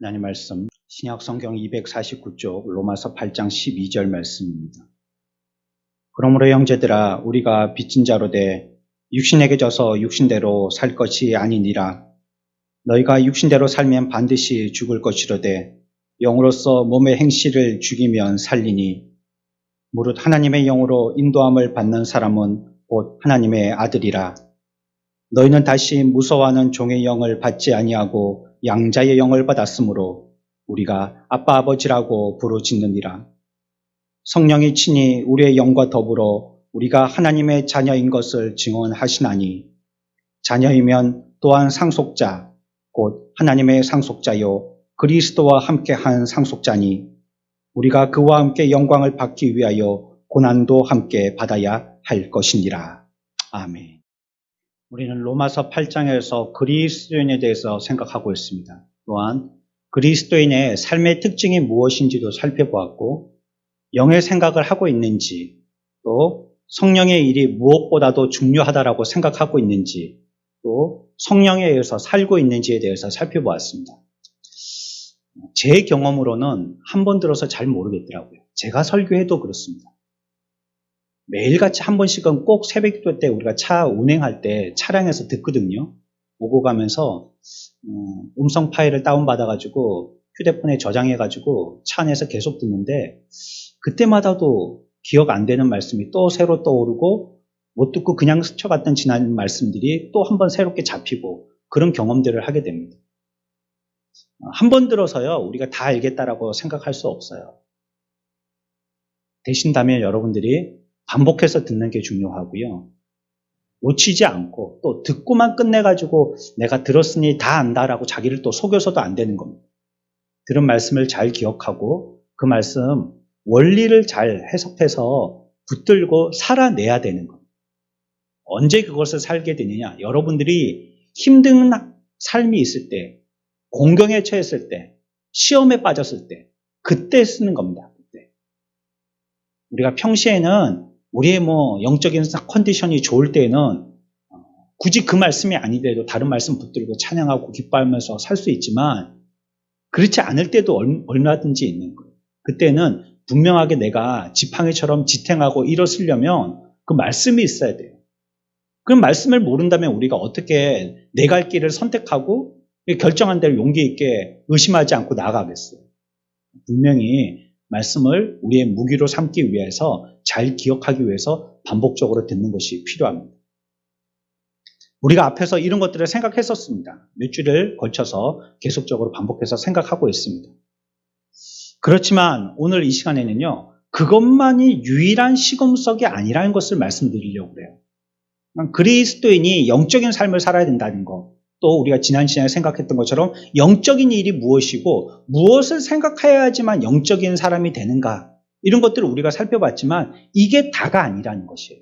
하나님 말씀 신약 성경 249쪽 로마서 8장 12절 말씀입니다. 그러므로 형제들아 우리가 빚진 자로 돼 육신에게 져서 육신대로 살 것이 아니니라. 너희가 육신대로 살면 반드시 죽을 것이로되 영으로서 몸의 행실을 죽이면 살리니 무릇 하나님의 영으로 인도함을 받는 사람은 곧 하나님의 아들이라. 너희는 다시 무서워하는 종의 영을 받지 아니하고 양자의 영을 받았으므로 우리가 아빠 아버지라고 부르짖느니라. 성령이 친히 우리의 영과 더불어 우리가 하나님의 자녀인 것을 증언하시나니 자녀이면 또한 상속자 곧 하나님의 상속자요 그리스도와 함께한 상속자니 우리가 그와 함께 영광을 받기 위하여 고난도 함께 받아야 할 것이니라. 아멘. 우리는 로마서 8장에서 그리스도인에 대해서 생각하고 있습니다. 또한 그리스도인의 삶의 특징이 무엇인지도 살펴보았고 영의 생각을 하고 있는지 또 성령의 일이 무엇보다도 중요하다라고 생각하고 있는지 또 성령에 의해서 살고 있는지에 대해서 살펴보았습니다. 제 경험으로는 한 번 들어서 잘 모르겠더라고요. 제가 설교해도 그렇습니다. 매일같이 한 번씩은 꼭 새벽기도 때 우리가 차 운행할 때 차량에서 듣거든요. 오고 가면서 음성 파일을 다운받아가지고 휴대폰에 저장해가지고 차 안에서 계속 듣는데 그때마다도 기억 안 되는 말씀이 또 새로 떠오르고 못 듣고 그냥 스쳐갔던 지난 말씀들이 또 한 번 새롭게 잡히고 그런 경험들을 하게 됩니다. 한 번 들어서요 우리가 다 알겠다라고 생각할 수 없어요. 되신다면 여러분들이 반복해서 듣는 게 중요하고요. 놓치지 않고 또 듣고만 끝내가지고 내가 들었으니 다 안다라고 자기를 또 속여서도 안 되는 겁니다. 들은 말씀을 잘 기억하고 그 말씀 원리를 잘 해석해서 붙들고 살아내야 되는 겁니다. 언제 그것을 살게 되느냐? 여러분들이 힘든 삶이 있을 때, 공경에 처했을 때, 시험에 빠졌을 때, 그때 쓰는 겁니다. 그때. 우리가 평시에는 우리의 영적인 컨디션이 좋을 때에는 굳이 그 말씀이 아니더라도 다른 말씀 붙들고 찬양하고 기뻐하면서 살 수 있지만 그렇지 않을 때도 얼마든지 있는 거예요. 그때는 분명하게 내가 지팡이처럼 지탱하고 일어서려면 그 말씀이 있어야 돼요. 그 말씀을 모른다면 우리가 어떻게 내 갈 길을 선택하고 결정한 대로 용기 있게 의심하지 않고 나아가겠어요. 분명히 말씀을 우리의 무기로 삼기 위해서 잘 기억하기 위해서 반복적으로 듣는 것이 필요합니다. 우리가 앞에서 이런 것들을 생각했었습니다. 몇 주를 걸쳐서 계속적으로 반복해서 생각하고 있습니다. 그렇지만 오늘 이 시간에는요. 그것만이 유일한 시금석이 아니라는 것을 말씀드리려고 그래요. 그리스도인이 영적인 삶을 살아야 된다는 것. 또 우리가 지난 시간에 생각했던 것처럼 영적인 일이 무엇이고 무엇을 생각해야지만 영적인 사람이 되는가 이런 것들을 우리가 살펴봤지만 이게 다가 아니라는 것이에요.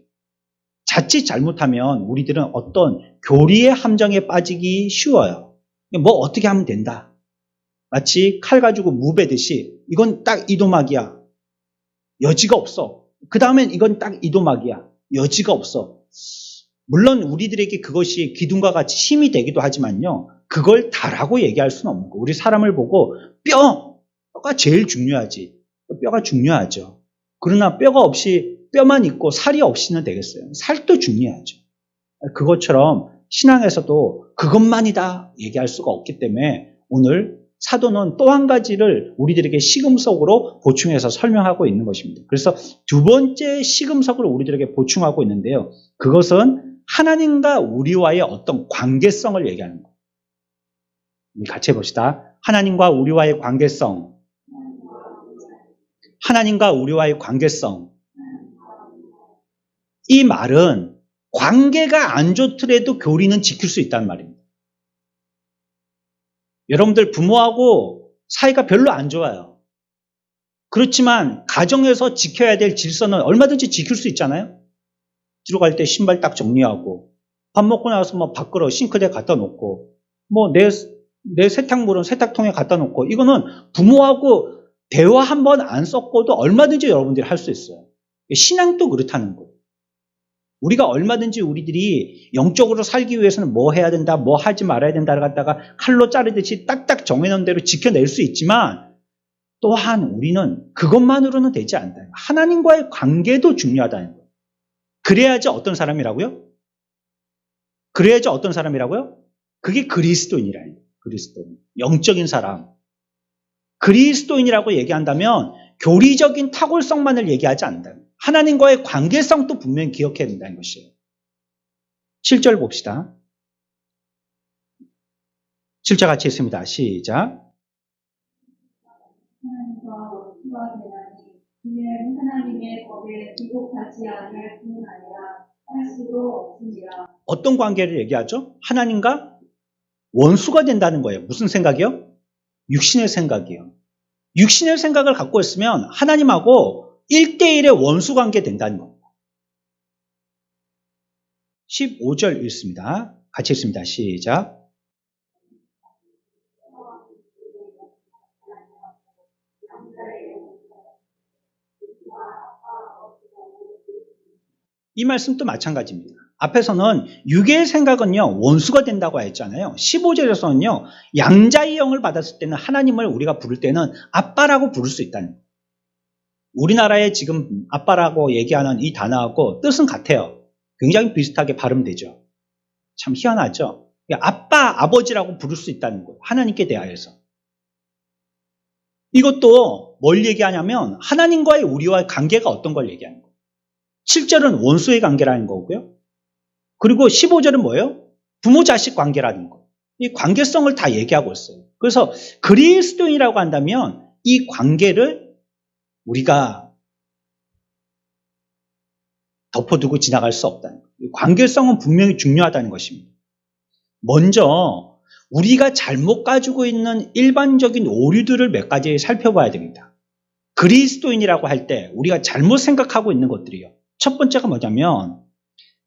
자칫 잘못하면 우리들은 어떤 교리의 함정에 빠지기 쉬워요. 뭐 어떻게 하면 된다. 마치 칼 가지고 무 베듯이 이건 딱 이도막이야. 여지가 없어. 그 다음엔 이건 딱 이도막이야. 여지가 없어. 물론 우리들에게 그것이 기둥과 같이 힘이 되기도 하지만요. 그걸 다라고 얘기할 수는 없는 거예요. 우리 사람을 보고 뼈가 제일 중요하지. 뼈가 중요하죠. 그러나 뼈가 없이 뼈만 있고 살이 없이는 되겠어요. 살도 중요하죠. 그것처럼 신앙에서도 그것만이다 얘기할 수가 없기 때문에 오늘 사도는 또 한 가지를 우리들에게 시금석으로 보충해서 설명하고 있는 것입니다. 그래서 두 번째 시금석을 우리들에게 보충하고 있는데요. 그것은 하나님과 우리와의 어떤 관계성을 얘기하는 거예요. 같이 해봅시다. 하나님과 우리와의 관계성. 하나님과 우리와의 관계성. 이 말은 관계가 안 좋더라도 교리는 지킬 수 있다는 말입니다. 여러분들 부모하고 사이가 별로 안 좋아요. 그렇지만 가정에서 지켜야 될 질서는 얼마든지 지킬 수 있잖아요. 들어갈 때 신발 딱 정리하고 밥 먹고 나서 밖으로 싱크대에 갖다 놓고 내 세탁물은 세탁통에 갖다 놓고 이거는 부모하고 대화 한 번 안 섞어도 얼마든지 여러분들이 할 수 있어요. 신앙도 그렇다는 거예요. 우리가 얼마든지 우리들이 영적으로 살기 위해서는 뭐 해야 된다, 뭐 하지 말아야 된다를 갖다가 칼로 자르듯이 딱딱 정해놓은 대로 지켜낼 수 있지만 또한 우리는 그것만으로는 되지 않다. 하나님과의 관계도 중요하다는 거예요. 그래야지 어떤 사람이라고요? 그래야지 어떤 사람이라고요? 그게 그리스도인이라는 거예요. 그리스도인. 영적인 사람. 그리스도인이라고 얘기한다면 교리적인 탁월성만을 얘기하지 않는다. 하나님과의 관계성도 분명히 기억해야 된다는 것이에요. 7절 봅시다. 7절 같이 읽습니다. 시작. 하나님과 원수가 되나니 이는 하나님의 법에 기복하지 아니할 뿐 아니라 할 수도 없으니라. 어떤 관계를 얘기하죠? 하나님과 원수가 된다는 거예요. 무슨 생각이요? 육신의 생각이요. 육신의 생각을 갖고 있으면 하나님하고 1대1의 원수 관계 된다는 겁니다. 15절 읽습니다. 같이 읽습니다. 시작. 이 말씀도 마찬가지입니다. 앞에서는 육의 생각은요 원수가 된다고 했잖아요. 15절에서는요 양자의 영을 받았을 때는 하나님을 우리가 부를 때는 아빠라고 부를 수 있다는 거예요. 우리나라에 지금 아빠라고 얘기하는 이 단어하고 뜻은 같아요. 굉장히 비슷하게 발음되죠. 참 희한하죠. 아빠, 아버지라고 부를 수 있다는 거예요. 하나님께 대하여서. 이것도 뭘 얘기하냐면 하나님과의 우리와의 관계가 어떤 걸 얘기하는 거예요. 7절은 원수의 관계라는 거고요. 그리고 15절은 뭐예요? 부모 자식 관계라는 거. 이 관계성을 다 얘기하고 있어요. 그래서 그리스도인이라고 한다면 이 관계를 우리가 덮어두고 지나갈 수 없다는 거예요. 관계성은 분명히 중요하다는 것입니다. 먼저 우리가 잘못 가지고 있는 일반적인 오류들을 몇 가지 살펴봐야 됩니다. 그리스도인이라고 할 때 우리가 잘못 생각하고 있는 것들이요. 첫 번째가 뭐냐면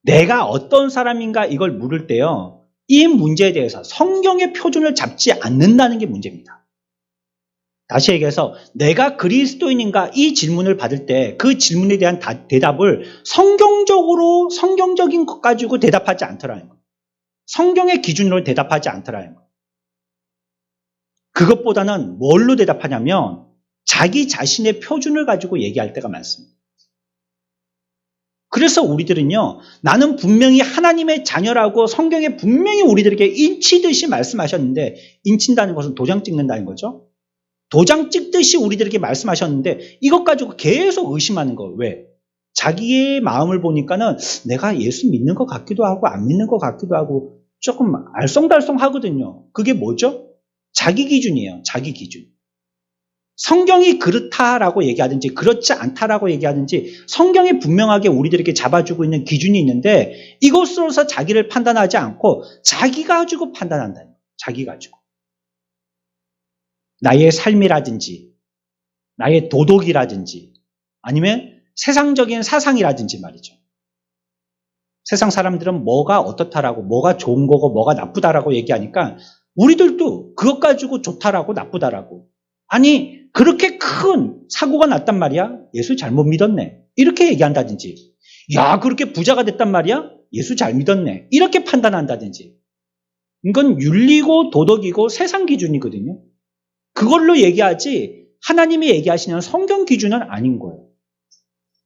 내가 어떤 사람인가 이걸 물을 때요. 이 문제에 대해서 성경의 표준을 잡지 않는다는 게 문제입니다. 다시 얘기해서 내가 그리스도인인가 이 질문을 받을 때 그 질문에 대한 대답을 성경적인 것 가지고 대답하지 않더라는 거예요. 성경의 기준으로 대답하지 않더라는 거예요. 그것보다는 뭘로 대답하냐면 자기 자신의 표준을 가지고 얘기할 때가 많습니다. 그래서 우리들은요, 나는 분명히 하나님의 자녀라고 성경에 분명히 우리들에게 인치듯이 말씀하셨는데, 인친다는 것은 도장 찍는다는 거죠. 도장 찍듯이 우리들에게 말씀하셨는데, 이것 가지고 계속 의심하는 거예요. 왜? 자기의 마음을 보니까는 내가 예수 믿는 것 같기도 하고, 안 믿는 것 같기도 하고, 조금 알쏭달쏭 하거든요. 그게 뭐죠? 자기 기준이에요. 자기 기준. 성경이 그렇다라고 얘기하든지 그렇지 않다라고 얘기하든지 성경이 분명하게 우리들에게 잡아주고 있는 기준이 있는데 이것으로서 자기를 판단하지 않고 자기 가지고 판단한다는 거예요. 자기 가지고. 나의 삶이라든지 나의 도덕이라든지 아니면 세상적인 사상이라든지 말이죠. 세상 사람들은 뭐가 어떻다라고 뭐가 좋은 거고 뭐가 나쁘다라고 얘기하니까 우리들도 그것 가지고 좋다라고 나쁘다라고 아니 그렇게 큰 사고가 났단 말이야. 예수 잘못 믿었네. 이렇게 얘기한다든지 야 그렇게 부자가 됐단 말이야. 예수 잘 믿었네. 이렇게 판단한다든지 이건 윤리고 도덕이고 세상 기준이거든요. 그걸로 얘기하지 하나님이 얘기하시는 성경 기준은 아닌 거예요.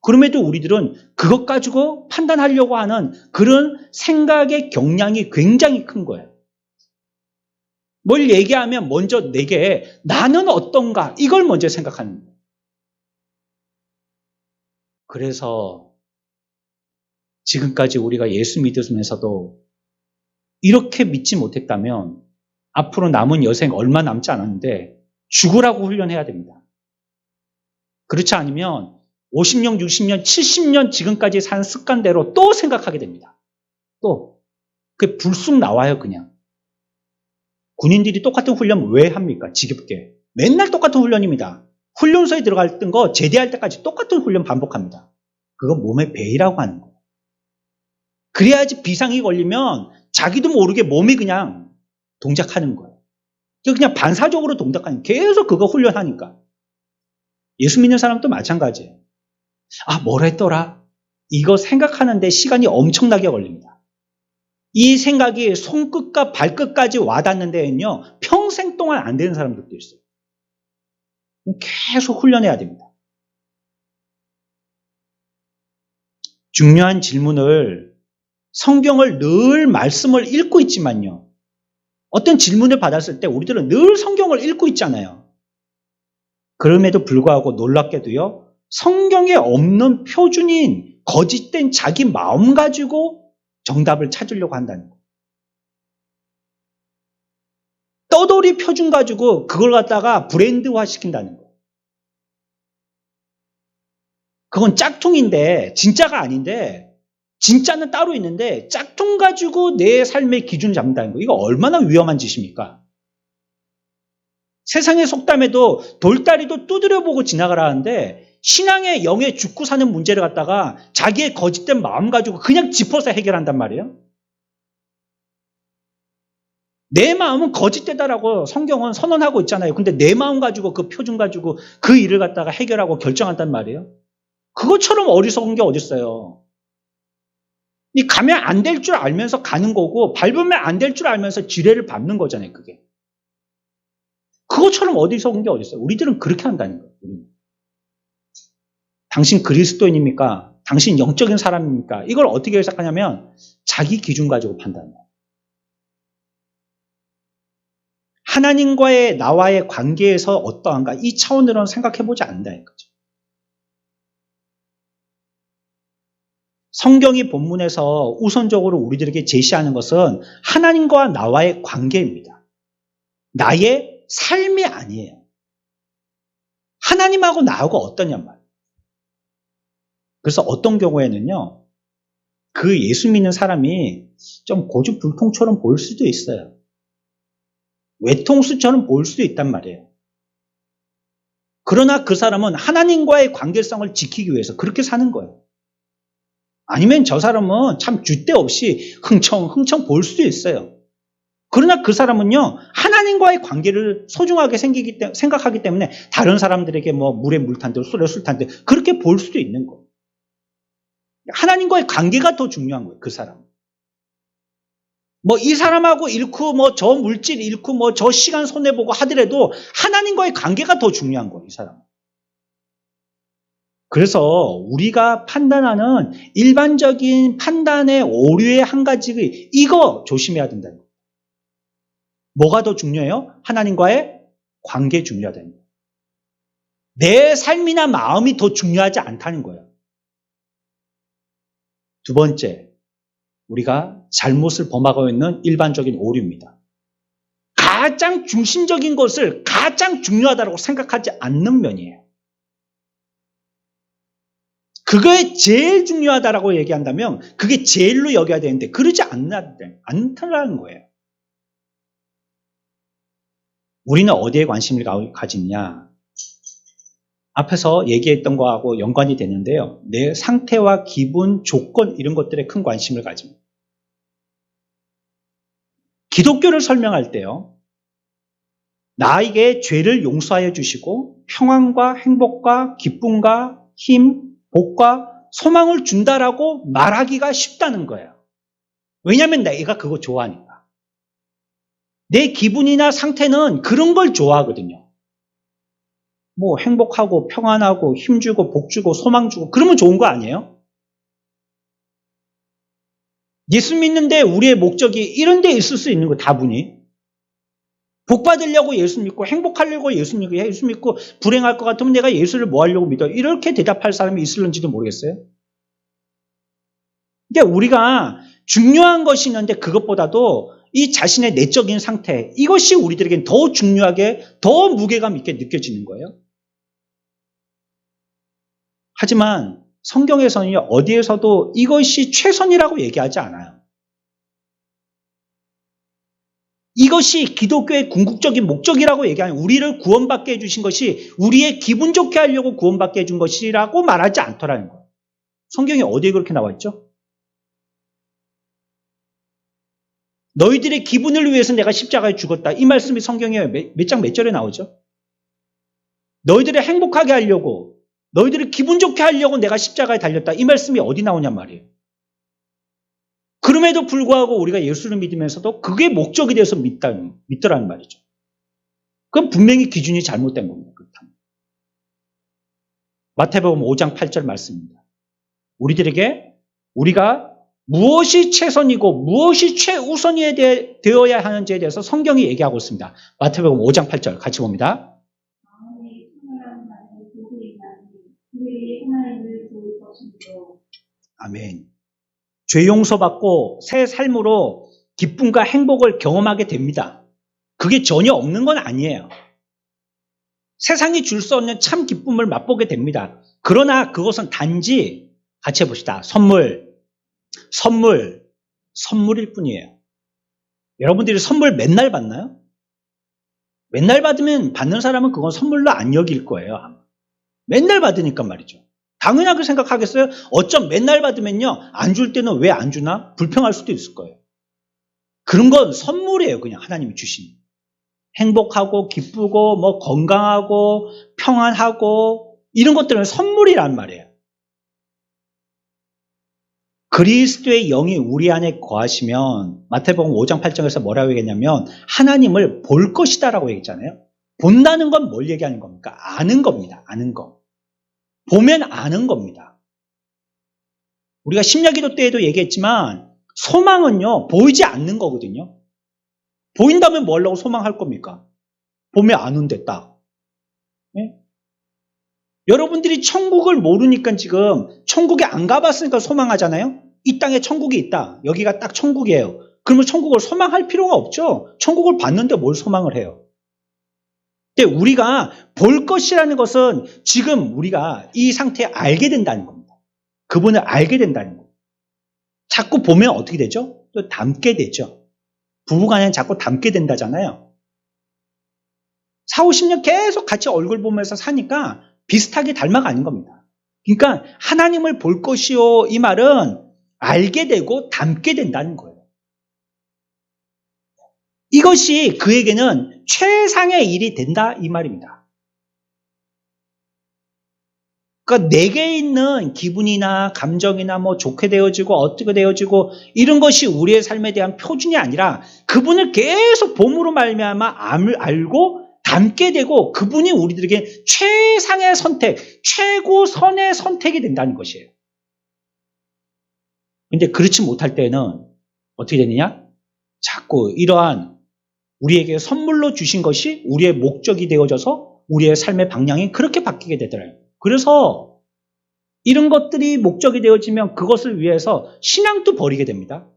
그럼에도 우리들은 그것 가지고 판단하려고 하는 그런 생각의 경량이 굉장히 큰 거예요. 뭘 얘기하면 먼저 내게 나는 어떤가 이걸 먼저 생각하는 거예요. 그래서 지금까지 우리가 예수 믿으면서도 이렇게 믿지 못했다면 앞으로 남은 여생 얼마 남지 않았는데 죽으라고 훈련해야 됩니다. 그렇지 않으면 50년, 60년, 70년 지금까지 산 습관대로 또 생각하게 됩니다. 또 그게 불쑥 나와요 그냥. 군인들이 똑같은 훈련 왜 합니까? 지겹게. 맨날 똑같은 훈련입니다. 훈련소에 들어갈 거 제대할 때까지 똑같은 훈련 반복합니다. 그거 몸의 배이라고 하는 거예요. 그래야지 비상이 걸리면 자기도 모르게 몸이 그냥 동작하는 거예요. 그냥 반사적으로 동작하는 계속 그거 훈련하니까. 예수 믿는 사람도 마찬가지예요. 아, 뭐라 했더라? 이거 생각하는데 시간이 엄청나게 걸립니다. 이 생각이 손끝과 발끝까지 와닿는데는요, 평생 동안 안 되는 사람들도 있어요. 계속 훈련해야 됩니다. 중요한 질문을, 성경을 늘 말씀을 읽고 있지만요, 어떤 질문을 받았을 때 우리들은 늘 성경을 읽고 있잖아요. 그럼에도 불구하고 놀랍게도요, 성경에 없는 표준인 거짓된 자기 마음 가지고 정답을 찾으려고 한다는 거예요. 떠돌이 표준 가지고 그걸 갖다가 브랜드화 시킨다는 거예요. 그건 짝퉁인데, 진짜가 아닌데, 진짜는 따로 있는데 짝퉁 가지고 내 삶의 기준을 잡는다는 거, 이거 얼마나 위험한 짓입니까? 세상의 속담에도 돌다리도 두드려보고 지나가라는데, 신앙의 영에 죽고 사는 문제를 갖다가 자기의 거짓된 마음 가지고 그냥 짚어서 해결한단 말이에요. 내 마음은 거짓되다라고 성경은 선언하고 있잖아요. 근데 내 마음 가지고 그 표준 가지고 그 일을 갖다가 해결하고 결정한단 말이에요. 그것처럼 어리석은 게 어딨어요. 이 가면 안 될 줄 알면서 가는 거고, 밟으면 안 될 줄 알면서 지뢰를 밟는 거잖아요, 그게. 그것처럼 어리석은 게 어딨어요. 우리들은 그렇게 한다는 거예요. 당신 그리스도인입니까? 당신 영적인 사람입니까? 이걸 어떻게 해석하냐면 자기 기준 가지고 판단해요. 하나님과의 나와의 관계에서 어떠한가, 이 차원으로는 생각해보지 않는다는 거죠. 성경이 본문에서 우선적으로 우리들에게 제시하는 것은 하나님과 나와의 관계입니다. 나의 삶이 아니에요. 하나님하고 나하고 어떠냔 말이에요. 그래서 어떤 경우에는요, 그 예수 믿는 사람이 좀 고집불통처럼 보일 수도 있어요. 외통수처럼 보일 수도 있단 말이에요. 그러나 그 사람은 하나님과의 관계성을 지키기 위해서 그렇게 사는 거예요. 아니면 저 사람은 참 줏대 없이 흥청 보일 수도 있어요. 그러나 그 사람은요, 하나님과의 관계를 소중하게 생각하기 때문에 다른 사람들에게 뭐 물에 물 탄듯 술에 술 탄듯 그렇게 보일 수도 있는 거예요. 하나님과의 관계가 더 중요한 거예요, 그 사람. 뭐 이 사람하고 잃고 뭐 저 물질 잃고 뭐 저 시간 손해보고 하더라도 하나님과의 관계가 더 중요한 거예요, 이 사람. 그래서 우리가 판단하는 일반적인 판단의 오류의 한 가지, 이거 조심해야 된다는 거예요. 뭐가 더 중요해요? 하나님과의 관계 중요하다는 거예요. 내 삶이나 마음이 더 중요하지 않다는 거예요. 두 번째, 우리가 잘못을 범하고 있는 일반적인 오류입니다. 가장 중심적인 것을 가장 중요하다고 생각하지 않는 면이에요. 그거에 제일 중요하다라고 얘기한다면 그게 제일로 여겨야 되는데 그러지 않다는 거예요. 우리는 어디에 관심을 가지냐? 앞에서 얘기했던 거하고 연관이 되는데요. 내 상태와 기분, 조건 이런 것들에 큰 관심을 가집니다. 기독교를 설명할 때요, 나에게 죄를 용서하여 주시고 평안과 행복과 기쁨과 힘, 복과 소망을 준다라고 말하기가 쉽다는 거예요. 왜냐하면 내가 그거 좋아하니까. 내 기분이나 상태는 그런 걸 좋아하거든요. 뭐 행복하고 평안하고 힘주고 복주고 소망주고 그러면 좋은 거 아니에요? 예수 믿는데 우리의 목적이 이런 데 있을 수 있는 거 다분히. 복 받으려고 예수 믿고 행복하려고 예수 믿고 불행할 것 같으면 내가 예수를 뭐 하려고 믿어? 이렇게 대답할 사람이 있을런지도 모르겠어요. 근데 우리가 중요한 것이 있는데 그것보다도 이 자신의 내적인 상태, 이것이 우리들에겐 더 중요하게, 더 무게감 있게 느껴지는 거예요. 하지만 성경에서는 어디에서도 이것이 최선이라고 얘기하지 않아요. 이것이 기독교의 궁극적인 목적이라고 얘기하는, 우리를 구원받게 해주신 것이 우리의 기분 좋게 하려고 구원받게 해준 것이라고 말하지 않더라는 거예요. 성경에 어디에 그렇게 나와 있죠? 너희들의 기분을 위해서 내가 십자가에 죽었다. 이 말씀이 성경에 몇 장 몇 절에 나오죠? 너희들을 행복하게 하려고, 너희들이 기분 좋게 하려고 내가 십자가에 달렸다. 이 말씀이 어디 나오냔 말이에요. 그럼에도 불구하고 우리가 예수를 믿으면서도 그게 목적이 돼서 믿더라는 말이죠. 그건 분명히 기준이 잘못된 겁니다. 그렇다면. 마태복음 5장 8절 말씀입니다. 우리가 무엇이 최선이고 무엇이 최우선이 되어야 하는지에 대해서 성경이 얘기하고 있습니다. 마태복음 5장 8절 같이 봅니다. 마음에 충만한 자는 복이 있나니 그들이 하나님을 볼 것이므로. 아멘. 죄 용서받고 새 삶으로 기쁨과 행복을 경험하게 됩니다. 그게 전혀 없는 건 아니에요. 세상이 줄 수 없는 참 기쁨을 맛보게 됩니다. 그러나 그것은 단지 같이 해봅시다. 선물일 뿐이에요. 여러분들이 선물 맨날 받나요? 맨날 받는 사람은 그건 선물로 안 여길 거예요. 아마. 맨날 받으니까 말이죠. 당연하게 생각하겠어요? 어쩜 맨날 받으면요, 안 줄 때는 왜 안 주나? 불평할 수도 있을 거예요. 그런 건 선물이에요. 그냥 하나님이 주신. 행복하고 기쁘고 뭐 건강하고 평안하고 이런 것들은 선물이란 말이에요. 그리스도의 영이 우리 안에 거하시면 마태복음 5장 8장에서 뭐라고 얘기했냐면 하나님을 볼 것이다라고 얘기했잖아요. 본다는 건 뭘 얘기하는 겁니까? 아는 겁니다. 아는 거. 보면 아는 겁니다. 우리가 심야기도 때에도 얘기했지만 소망은요, 보이지 않는 거거든요. 보인다면 뭐 하려고 소망할 겁니까? 보면 아는데 딱. 네? 여러분들이 천국을 모르니까 지금 천국에 안 가봤으니까 소망하잖아요. 이 땅에 천국이 있다. 여기가 딱 천국이에요. 그러면 천국을 소망할 필요가 없죠. 천국을 봤는데 뭘 소망을 해요. 근데 우리가 볼 것이라는 것은 지금 우리가 이 상태에 알게 된다는 겁니다. 그분을 알게 된다는 겁니다. 자꾸 보면 어떻게 되죠? 또 닮게 되죠. 부부간에는 자꾸 닮게 된다잖아요. 4, 50년 계속 같이 얼굴 보면서 사니까 비슷하게 닮아가는 겁니다. 그러니까 하나님을 볼 것이요 이 말은 알게 되고 닮게 된다는 거예요. 이것이 그에게는 최상의 일이 된다 이 말입니다. 그러니까 내게 있는 기분이나 감정이나 뭐 좋게 되어지고 어떻게 되어지고 이런 것이 우리의 삶에 대한 표준이 아니라 그분을 계속 봄으로 말미암아 알고 닮게 되고 그분이 우리들에게 최상의 선택, 최고선의 선택이 된다는 것이에요. 근데 그렇지 못할 때는 어떻게 되느냐? 자꾸 이러한 우리에게 선물로 주신 것이 우리의 목적이 되어져서 우리의 삶의 방향이 그렇게 바뀌게 되더라고요. 그래서 이런 것들이 목적이 되어지면 그것을 위해서 신앙도 버리게 됩니다.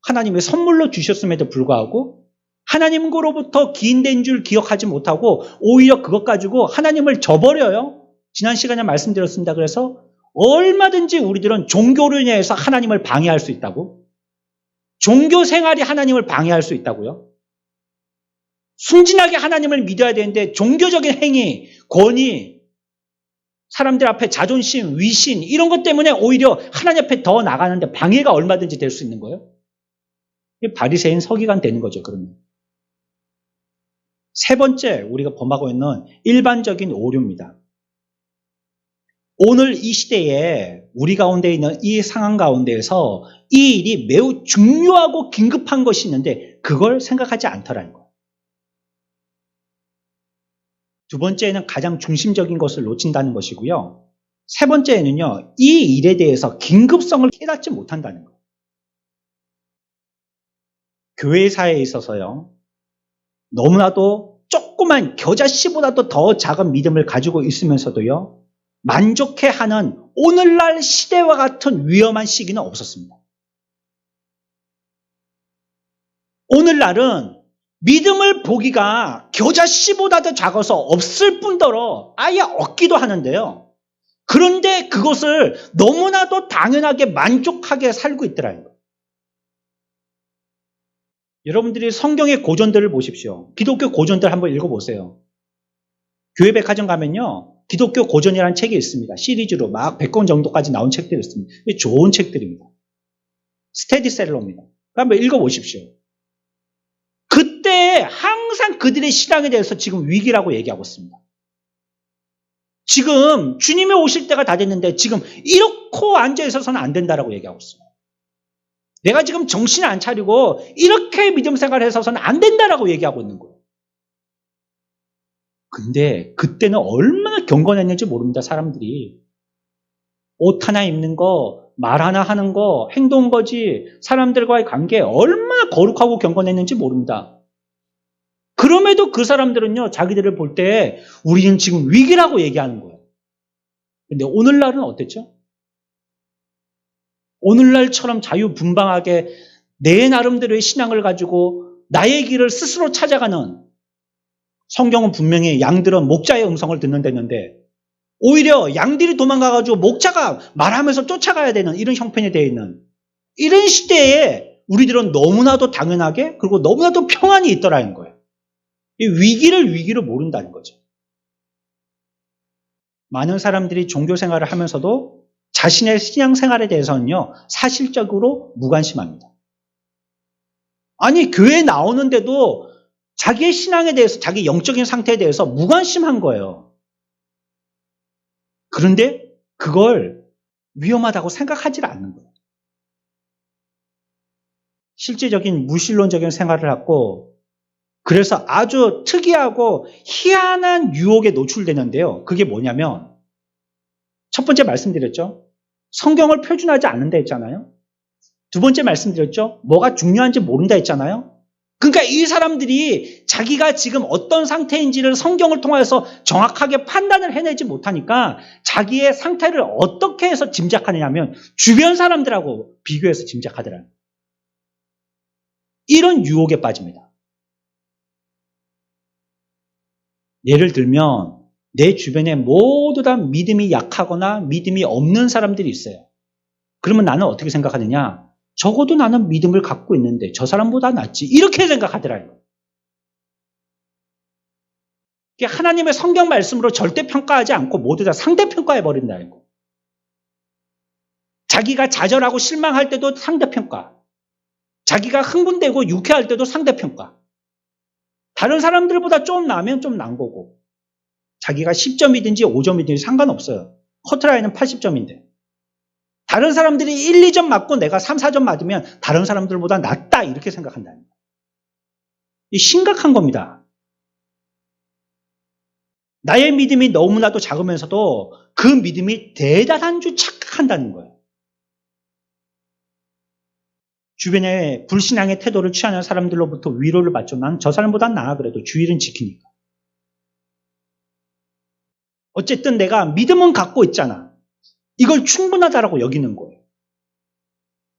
하나님의 선물로 주셨음에도 불구하고 하나님으로부터 기인된 줄 기억하지 못하고 오히려 그것 가지고 하나님을 저버려요. 지난 시간에 말씀드렸습니다. 그래서 얼마든지 우리들은 종교로 인해서 하나님을 방해할 수 있다고. 종교 생활이 하나님을 방해할 수 있다고요. 순진하게 하나님을 믿어야 되는데 종교적인 행위, 권위, 사람들 앞에 자존심, 위신 이런 것 때문에 오히려 하나님 앞에 더 나가는데 방해가 얼마든지 될 수 있는 거예요. 바리새인 서기관 되는 거죠. 그러면. 세 번째 우리가 범하고 있는 일반적인 오류입니다. 오늘 이 시대에 우리 가운데 있는 이 상황 가운데에서 이 일이 매우 중요하고 긴급한 것이 있는데 그걸 생각하지 않더라는 거예요. 두 번째는 가장 중심적인 것을 놓친다는 것이고요. 세 번째는요, 이 일에 대해서 긴급성을 깨닫지 못한다는 거예요. 교회사에 있어서요, 너무나도 조그만 겨자씨보다도 더 작은 믿음을 가지고 있으면서도요, 만족해하는 오늘날 시대와 같은 위험한 시기는 없었습니다. 오늘날은 믿음을 보기가 겨자씨보다도 작아서 없을 뿐더러 아예 없기도 하는데요. 그런데 그것을 너무나도 당연하게 만족하게 살고 있더라는 거예요. 여러분들이 성경의 고전들을 보십시오. 기독교 고전들 한번 읽어보세요. 교회백화점 가면요. 기독교 고전이라는 책이 있습니다. 시리즈로 막 100권 정도까지 나온 책들이 있습니다. 좋은 책들입니다. 스테디셀러입니다. 한번 읽어보십시오. 그때 항상 그들의 신앙에 대해서 지금 위기라고 얘기하고 있습니다. 지금 주님이 오실 때가 다 됐는데 지금 이렇게 앉아 있어서는 안 된다라고 얘기하고 있어요. 내가 지금 정신을 안 차리고 이렇게 믿음 생활을 해서는 안 된다라고 얘기하고 있는 거예요. 근데 그때는 얼마나 경건했는지 모릅니다, 사람들이. 옷 하나 입는 거, 말 하나 하는 거, 행동 거지, 사람들과의 관계 얼마나 거룩하고 경건했는지 모릅니다. 그럼에도 그 사람들은요, 자기들을 볼 때 우리는 지금 위기라고 얘기하는 거예요. 근데 오늘날은 어땠죠? 오늘날처럼 자유분방하게 내 나름대로의 신앙을 가지고 나의 길을 스스로 찾아가는, 성경은 분명히 양들은 목자의 음성을 듣는다는데 오히려 양들이 도망가가지고 목자가 말하면서 쫓아가야 되는 이런 형편이 되어 있는 이런 시대에 우리들은 너무나도 당연하게 그리고 너무나도 평안이 있더라는 거예요. 이 위기를 모른다는 거죠. 많은 사람들이 종교 생활을 하면서도 자신의 신앙 생활에 대해서는요, 사실적으로 무관심합니다. 아니, 교회에 나오는데도 자기의 신앙에 대해서, 자기 영적인 상태에 대해서 무관심한 거예요. 그런데 그걸 위험하다고 생각하지 않는 거예요. 실제적인 무신론적인 생활을 하고, 그래서 아주 특이하고 희한한 유혹에 노출되는데요. 그게 뭐냐면, 첫 번째 말씀드렸죠. 성경을 표준하지 않는다 했잖아요. 두 번째 말씀드렸죠. 뭐가 중요한지 모른다 했잖아요. 그러니까 이 사람들이 자기가 지금 어떤 상태인지를 성경을 통해서 정확하게 판단을 해내지 못하니까 자기의 상태를 어떻게 해서 짐작하느냐면 주변 사람들하고 비교해서 짐작하더라고요. 이런 유혹에 빠집니다. 예를 들면 내 주변에 모두 다 믿음이 약하거나 믿음이 없는 사람들이 있어요. 그러면 나는 어떻게 생각하느냐? 적어도 나는 믿음을 갖고 있는데 저 사람보다 낫지. 이렇게 생각하더라고요. 하나님의 성경 말씀으로 절대 평가하지 않고 모두 다 상대 평가해 버린다는 거. 자기가 좌절하고 실망할 때도 상대 평가. 자기가 흥분되고 유쾌할 때도 상대 평가. 다른 사람들보다 좀 나으면 좀 난 거고. 자기가 10점이든지 5점이든지 상관없어요. 커트라인은 80점인데. 다른 사람들이 1, 2점 맞고 내가 3, 4점 맞으면 다른 사람들보다 낫다 이렇게 생각한다는 거예요. 이 심각한 겁니다. 나의 믿음이 너무나도 작으면서도 그 믿음이 대단한 줄 착각한다는 거예요. 주변에 불신앙의 태도를 취하는 사람들로부터 위로를 받죠. 난 저 사람보다 나아 그래도 주의는 지키니까. 어쨌든 내가 믿음은 갖고 있잖아. 이걸 충분하다라고 여기는 거예요.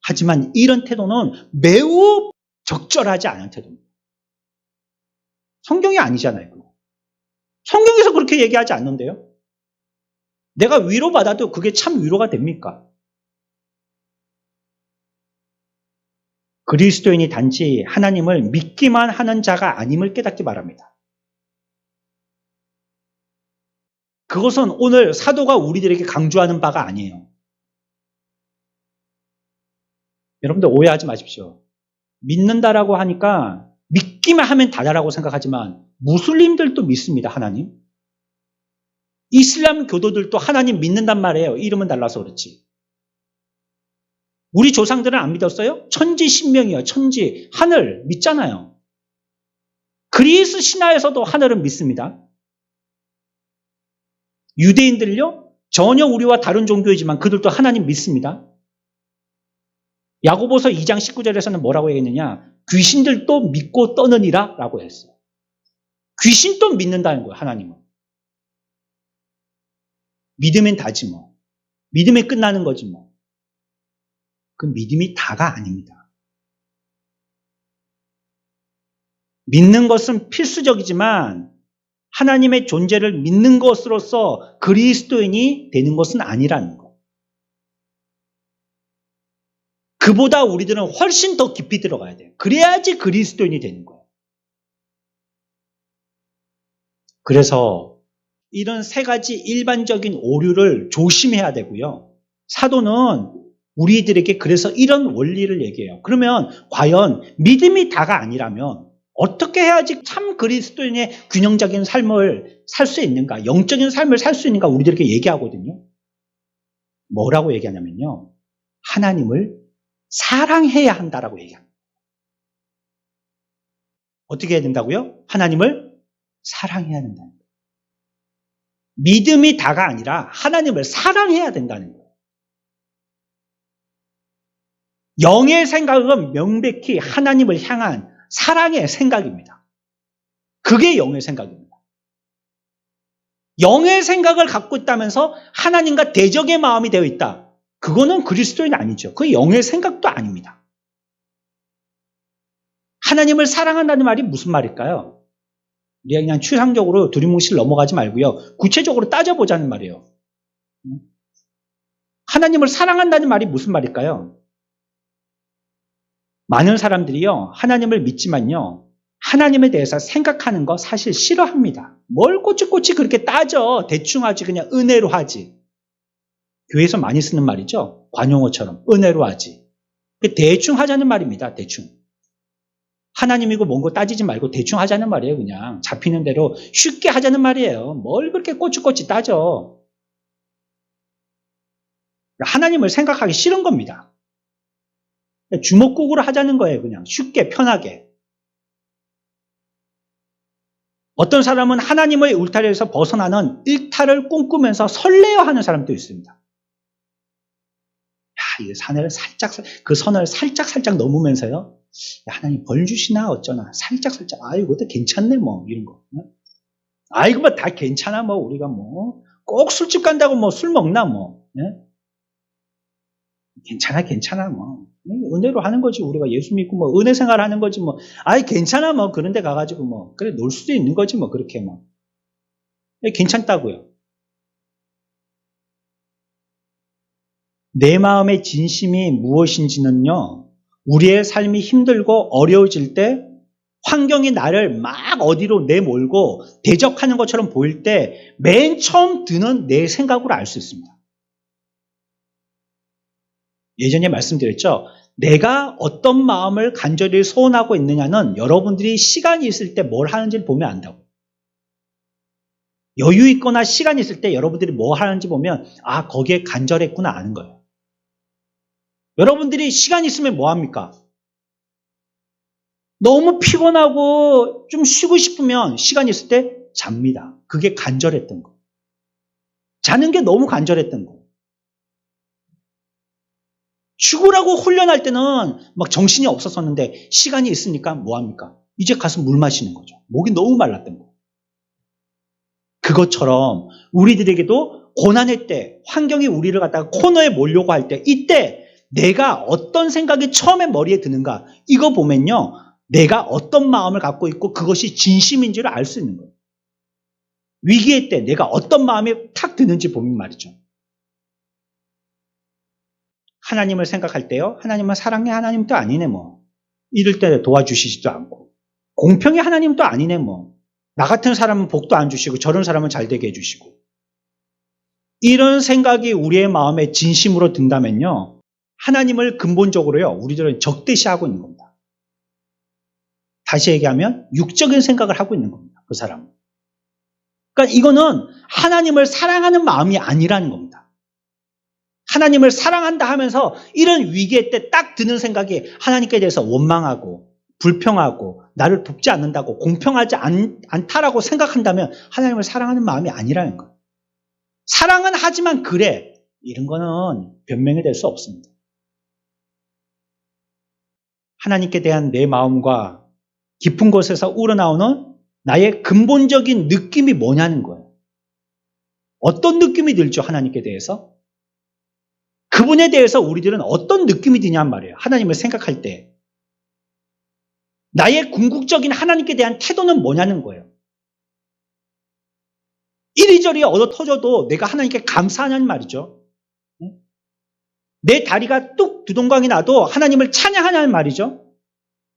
하지만 이런 태도는 매우 적절하지 않은 태도입니다. 성경이 아니잖아요. 성경에서 그렇게 얘기하지 않는데요. 내가 위로받아도 그게 참 위로가 됩니까? 그리스도인이 단지 하나님을 믿기만 하는 자가 아님을 깨닫기 바랍니다. 그것은 오늘 사도가 우리들에게 강조하는 바가 아니에요. 여러분들 오해하지 마십시오. 믿는다라고 하니까 믿기만 하면 다다라고 생각하지만 무슬림들도 믿습니다, 하나님. 이슬람 교도들도 하나님 믿는단 말이에요. 이름은 달라서 그렇지. 우리 조상들은 안 믿었어요? 천지 신명이요. 천지, 하늘 믿잖아요. 그리스 신화에서도 하늘은 믿습니다. 유대인들요? 전혀 우리와 다른 종교이지만 그들도 하나님 믿습니다. 야고보서 2장 19절에서는 뭐라고 얘기했느냐? 귀신들도 믿고 떠느니라 라고 했어요. 귀신도 믿는다는 거예요, 하나님은. 믿으면 다지 뭐. 믿으면 끝나는 거지 뭐. 그 믿음이 다가 아닙니다. 믿는 것은 필수적이지만 하나님의 존재를 믿는 것으로서 그리스도인이 되는 것은 아니라는 것. 그보다 우리들은 훨씬 더 깊이 들어가야 돼요. 그래야지 그리스도인이 되는 거예요. 그래서 이런 세 가지 일반적인 오류를 조심해야 되고요. 사도는 우리들에게 그래서 이런 원리를 얘기해요. 그러면 과연 믿음이 다가 아니라면 어떻게 해야지 참 그리스도인의 균형적인 삶을 살 수 있는가, 영적인 삶을 살 수 있는가 우리들에게 얘기하거든요. 뭐라고 얘기하냐면요. 하나님을 사랑해야 한다라고 얘기합니다. 어떻게 해야 된다고요? 하나님을 사랑해야 된다는 거예요. 믿음이 다가 아니라 하나님을 사랑해야 된다는 거예요. 영의 생각은 명백히 하나님을 향한 사랑의 생각입니다. 그게 영의 생각입니다. 영의 생각을 갖고 있다면서 하나님과 대적의 마음이 되어 있다. 그거는 그리스도인 아니죠. 그게 영의 생각도 아닙니다. 하나님을 사랑한다는 말이 무슨 말일까요? 우리가 그냥 추상적으로 두리뭉실 넘어가지 말고요. 구체적으로 따져보자는 말이에요. 하나님을 사랑한다는 말이 무슨 말일까요? 많은 사람들이요. 하나님을 믿지만요. 하나님에 대해서 생각하는 거 사실 싫어합니다. 뭘 꼬치꼬치 그렇게 따져. 대충 하지. 그냥 은혜로 하지. 교회에서 많이 쓰는 말이죠. 관용어처럼 은혜로 하지. 대충 하자는 말입니다. 대충. 하나님이고 뭔고 따지지 말고 대충 하자는 말이에요. 그냥 잡히는 대로 쉽게 하자는 말이에요. 뭘 그렇게 꼬치꼬치 따져. 하나님을 생각하기 싫은 겁니다. 주먹국으로 하자는 거예요. 그냥 쉽게 편하게. 어떤 사람은 하나님의 울타리에서 벗어나는 일탈을 꿈꾸면서 설레어하는 사람도 있습니다. 이 산을 그 선을 살짝 넘으면서요. 야, 하나님 벌 주시나 어쩌나 살짝 아이고 그것도 괜찮네 뭐 이런 거. 아이고 뭐 다 괜찮아 뭐 우리가 뭐 꼭 술집 간다고 뭐 술 먹나 뭐. 괜찮아 뭐 은혜로 하는 거지. 우리가 예수 믿고 뭐 은혜 생활하는 거지 뭐. 아이 괜찮아 뭐 그런 데 가가지고 뭐 그래 놀 수도 있는 거지 뭐 그렇게 뭐. 괜찮다고요. 내 마음의 진심이 무엇인지는요. 우리의 삶이 힘들고 어려워질 때 환경이 나를 막 어디로 내몰고 대적하는 것처럼 보일 때 맨 처음 드는 내 생각으로 알 수 있습니다. 예전에 말씀드렸죠. 내가 어떤 마음을 간절히 소원하고 있느냐는 여러분들이 시간이 있을 때 뭘 하는지를 보면 안다고. 여유 있거나 시간이 있을 때 여러분들이 뭐 하는지 보면 아 거기에 간절했구나 아는 거예요. 여러분들이 시간 있으면 뭐 합니까? 너무 피곤하고 좀 쉬고 싶으면 시간 있을 때 잡니다. 그게 간절했던 거. 자는 게 너무 간절했던 거. 죽으라고 훈련할 때는 막 정신이 없었었는데 시간이 있으니까 뭐 합니까? 이제 가서 물 마시는 거죠. 목이 너무 말랐던 거. 그것처럼 우리들에게도 고난의 때, 환경이 우리를 갖다가 코너에 몰려고 할 때, 이때 내가 어떤 생각이 처음에 머리에 드는가, 이거 보면요. 내가 어떤 마음을 갖고 있고 그것이 진심인지를 알 수 있는 거예요. 위기의 때 내가 어떤 마음이 탁 드는지 보면 말이죠. 하나님을 생각할 때요. 하나님은 사랑의 하나님도 아니네 뭐. 이럴 때 도와주시지도 않고. 공평의 하나님도 아니네 뭐. 나 같은 사람은 복도 안 주시고 저런 사람은 잘 되게 해주시고. 이런 생각이 우리의 마음에 진심으로 든다면요. 하나님을 근본적으로요. 우리들은 적대시하고 있는 겁니다. 다시 얘기하면 육적인 생각을 하고 있는 겁니다. 그 사람은. 그러니까 이거는 하나님을 사랑하는 마음이 아니라는 겁니다. 하나님을 사랑한다 하면서 이런 위기의 때 딱 드는 생각이 하나님께 대해서 원망하고 불평하고 나를 돕지 않는다고 공평하지 않다라고 생각한다면 하나님을 사랑하는 마음이 아니라는 거예요. 사랑은 하지만 그래. 이런 거는 변명이 될 수 없습니다. 하나님께 대한 내 마음과 깊은 곳에서 우러나오는 나의 근본적인 느낌이 뭐냐는 거예요. 어떤 느낌이 들죠, 하나님께 대해서? 그분에 대해서 우리들은 어떤 느낌이 드냔 말이에요. 하나님을 생각할 때. 나의 궁극적인 하나님께 대한 태도는 뭐냐는 거예요. 이리저리 얻어 터져도 내가 하나님께 감사하냐는 말이죠. 내 다리가 뚝 두동강이 나도 하나님을 찬양하냐는 말이죠.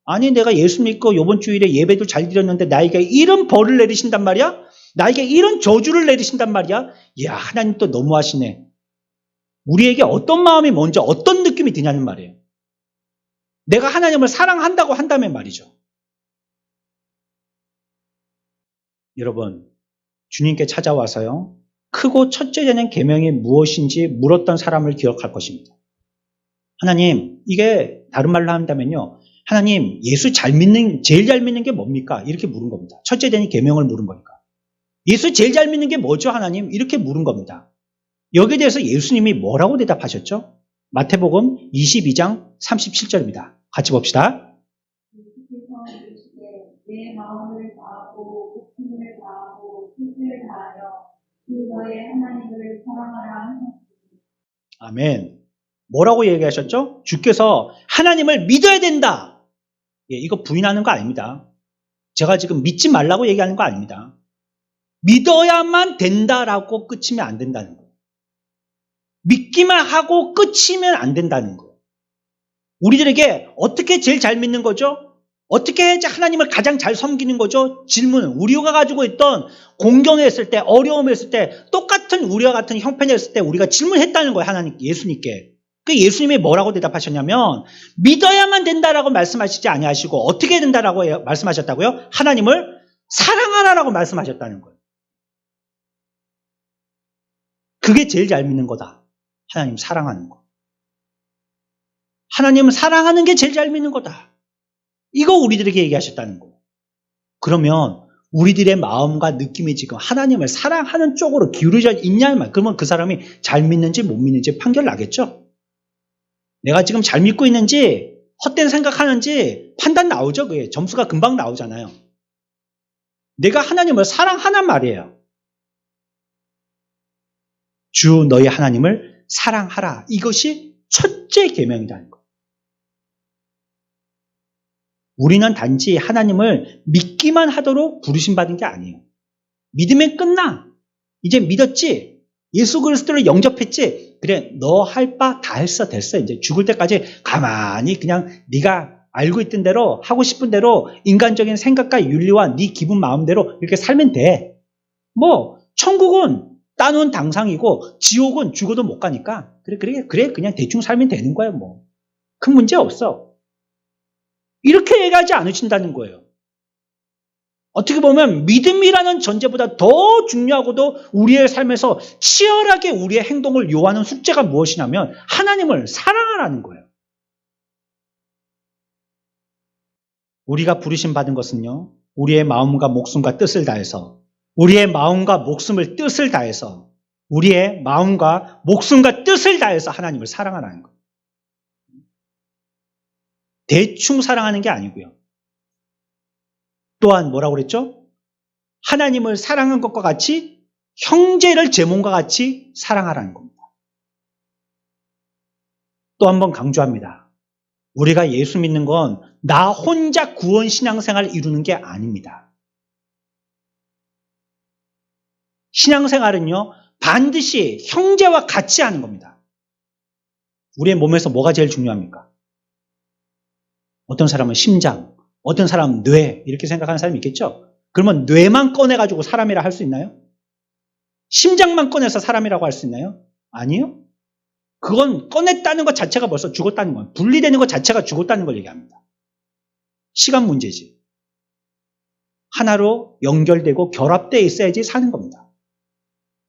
아니 내가 예수 믿고 이번 주일에 예배도 잘 드렸는데 나에게 이런 벌을 내리신단 말이야? 나에게 이런 저주를 내리신단 말이야? 이야 하나님 또 너무하시네. 우리에게 어떤 마음이 먼저 어떤 느낌이 드냐는 말이에요. 내가 하나님을 사랑한다고 한다면 말이죠. 여러분, 주님께 찾아와서요, 크고 첫째 되는 계명이 무엇인지 물었던 사람을 기억할 것입니다. 하나님, 이게 다른 말로 한다면요, 하나님, 예수 제일 잘 믿는 게 뭡니까? 이렇게 물은 겁니다. 첫째 되는 계명을 물은 거니까. 예수 제일 잘 믿는 게 뭐죠, 하나님? 이렇게 물은 겁니다. 여기에 대해서 예수님이 뭐라고 대답하셨죠? 마태복음 22장 37절입니다. 같이 봅시다. 예수께서 이르시되 내 마음을 다하고 목숨을 다하고 뜻을 다하여 주 너의 하나님을 사랑하라 하셨으니. 아멘. 뭐라고 얘기하셨죠? 주께서 하나님을 믿어야 된다. 예, 이거 부인하는 거 아닙니다. 제가 지금 믿지 말라고 얘기하는 거 아닙니다. 믿어야만 된다라고 끝이면 안 된다는 거예요. 믿기만 하고 끝이면 안 된다는 거예요. 우리들에게 어떻게 제일 잘 믿는 거죠? 어떻게 해야지 하나님을 가장 잘 섬기는 거죠? 질문은 우리가 가지고 있던 공경했을 때, 어려움했을 때, 똑같은 우리와 같은 형편이었을 때 우리가 질문했다는 거예요. 하나님, 예수님께. 그 예수님이 뭐라고 대답하셨냐면 믿어야만 된다라고 말씀하시지 아니하시고 어떻게 된다라고 말씀하셨다고요? 하나님을 사랑하라라고 말씀하셨다는 거예요. 그게 제일 잘 믿는 거다. 하나님 사랑하는 거. 하나님을 사랑하는 게 제일 잘 믿는 거다. 이거 우리들에게 얘기하셨다는 거예요. 그러면 우리들의 마음과 느낌이 지금 하나님을 사랑하는 쪽으로 기울어져 있냐는 말. 그러면 그 사람이 잘 믿는지 못 믿는지 판결 나겠죠? 내가 지금 잘 믿고 있는지 헛된 생각하는지 판단 나오죠. 그게 점수가 금방 나오잖아요. 내가 하나님을 사랑하란 말이에요. 주 너희 하나님을 사랑하라. 이것이 첫째 계명이라는 거예요. 우리는 단지 하나님을 믿기만 하도록 부르심받은 게 아니에요. 믿으면 끝나. 이제 믿었지? 예수 그리스도를 영접했지? 그래, 너 할 바 다 했어, 됐어. 이제 죽을 때까지 가만히 그냥 네가 알고 있던 대로 하고 싶은 대로 인간적인 생각과 윤리와 네 기분 마음대로 이렇게 살면 돼. 뭐 천국은 따놓은 당상이고 지옥은 죽어도 못 가니까 그래 그냥 대충 살면 되는 거야 뭐. 큰 문제 없어. 이렇게 얘기하지 않으신다는 거예요. 어떻게 보면 믿음이라는 전제보다 더 중요하고도 우리의 삶에서 치열하게 우리의 행동을 요하는 숙제가 무엇이냐면 하나님을 사랑하라는 거예요. 우리가 부르심 받은 것은요, 우리의 마음과 목숨과 뜻을 다해서, 우리의 마음과 목숨을 뜻을 다해서, 우리의 마음과 목숨과 뜻을 다해서 하나님을 사랑하라는 거예요. 대충 사랑하는 게 아니고요. 또한 뭐라고 그랬죠? 하나님을 사랑한 것과 같이 형제를 제 몸과 같이 사랑하라는 겁니다. 또 한 번 강조합니다. 우리가 예수 믿는 건 나 혼자 구원 신앙생활을 이루는 게 아닙니다. 신앙생활은요, 반드시 형제와 같이 하는 겁니다. 우리의 몸에서 뭐가 제일 중요합니까? 어떤 사람은 심장, 어떤 사람은 뇌 이렇게 생각하는 사람이 있겠죠? 그러면 뇌만 꺼내가지고 사람이라 할 수 있나요? 심장만 꺼내서 사람이라고 할 수 있나요? 아니요. 그건 꺼냈다는 것 자체가 벌써 죽었다는 거예요. 분리되는 것 자체가 죽었다는 걸 얘기합니다. 시간 문제지. 하나로 연결되고 결합되어 있어야지 사는 겁니다.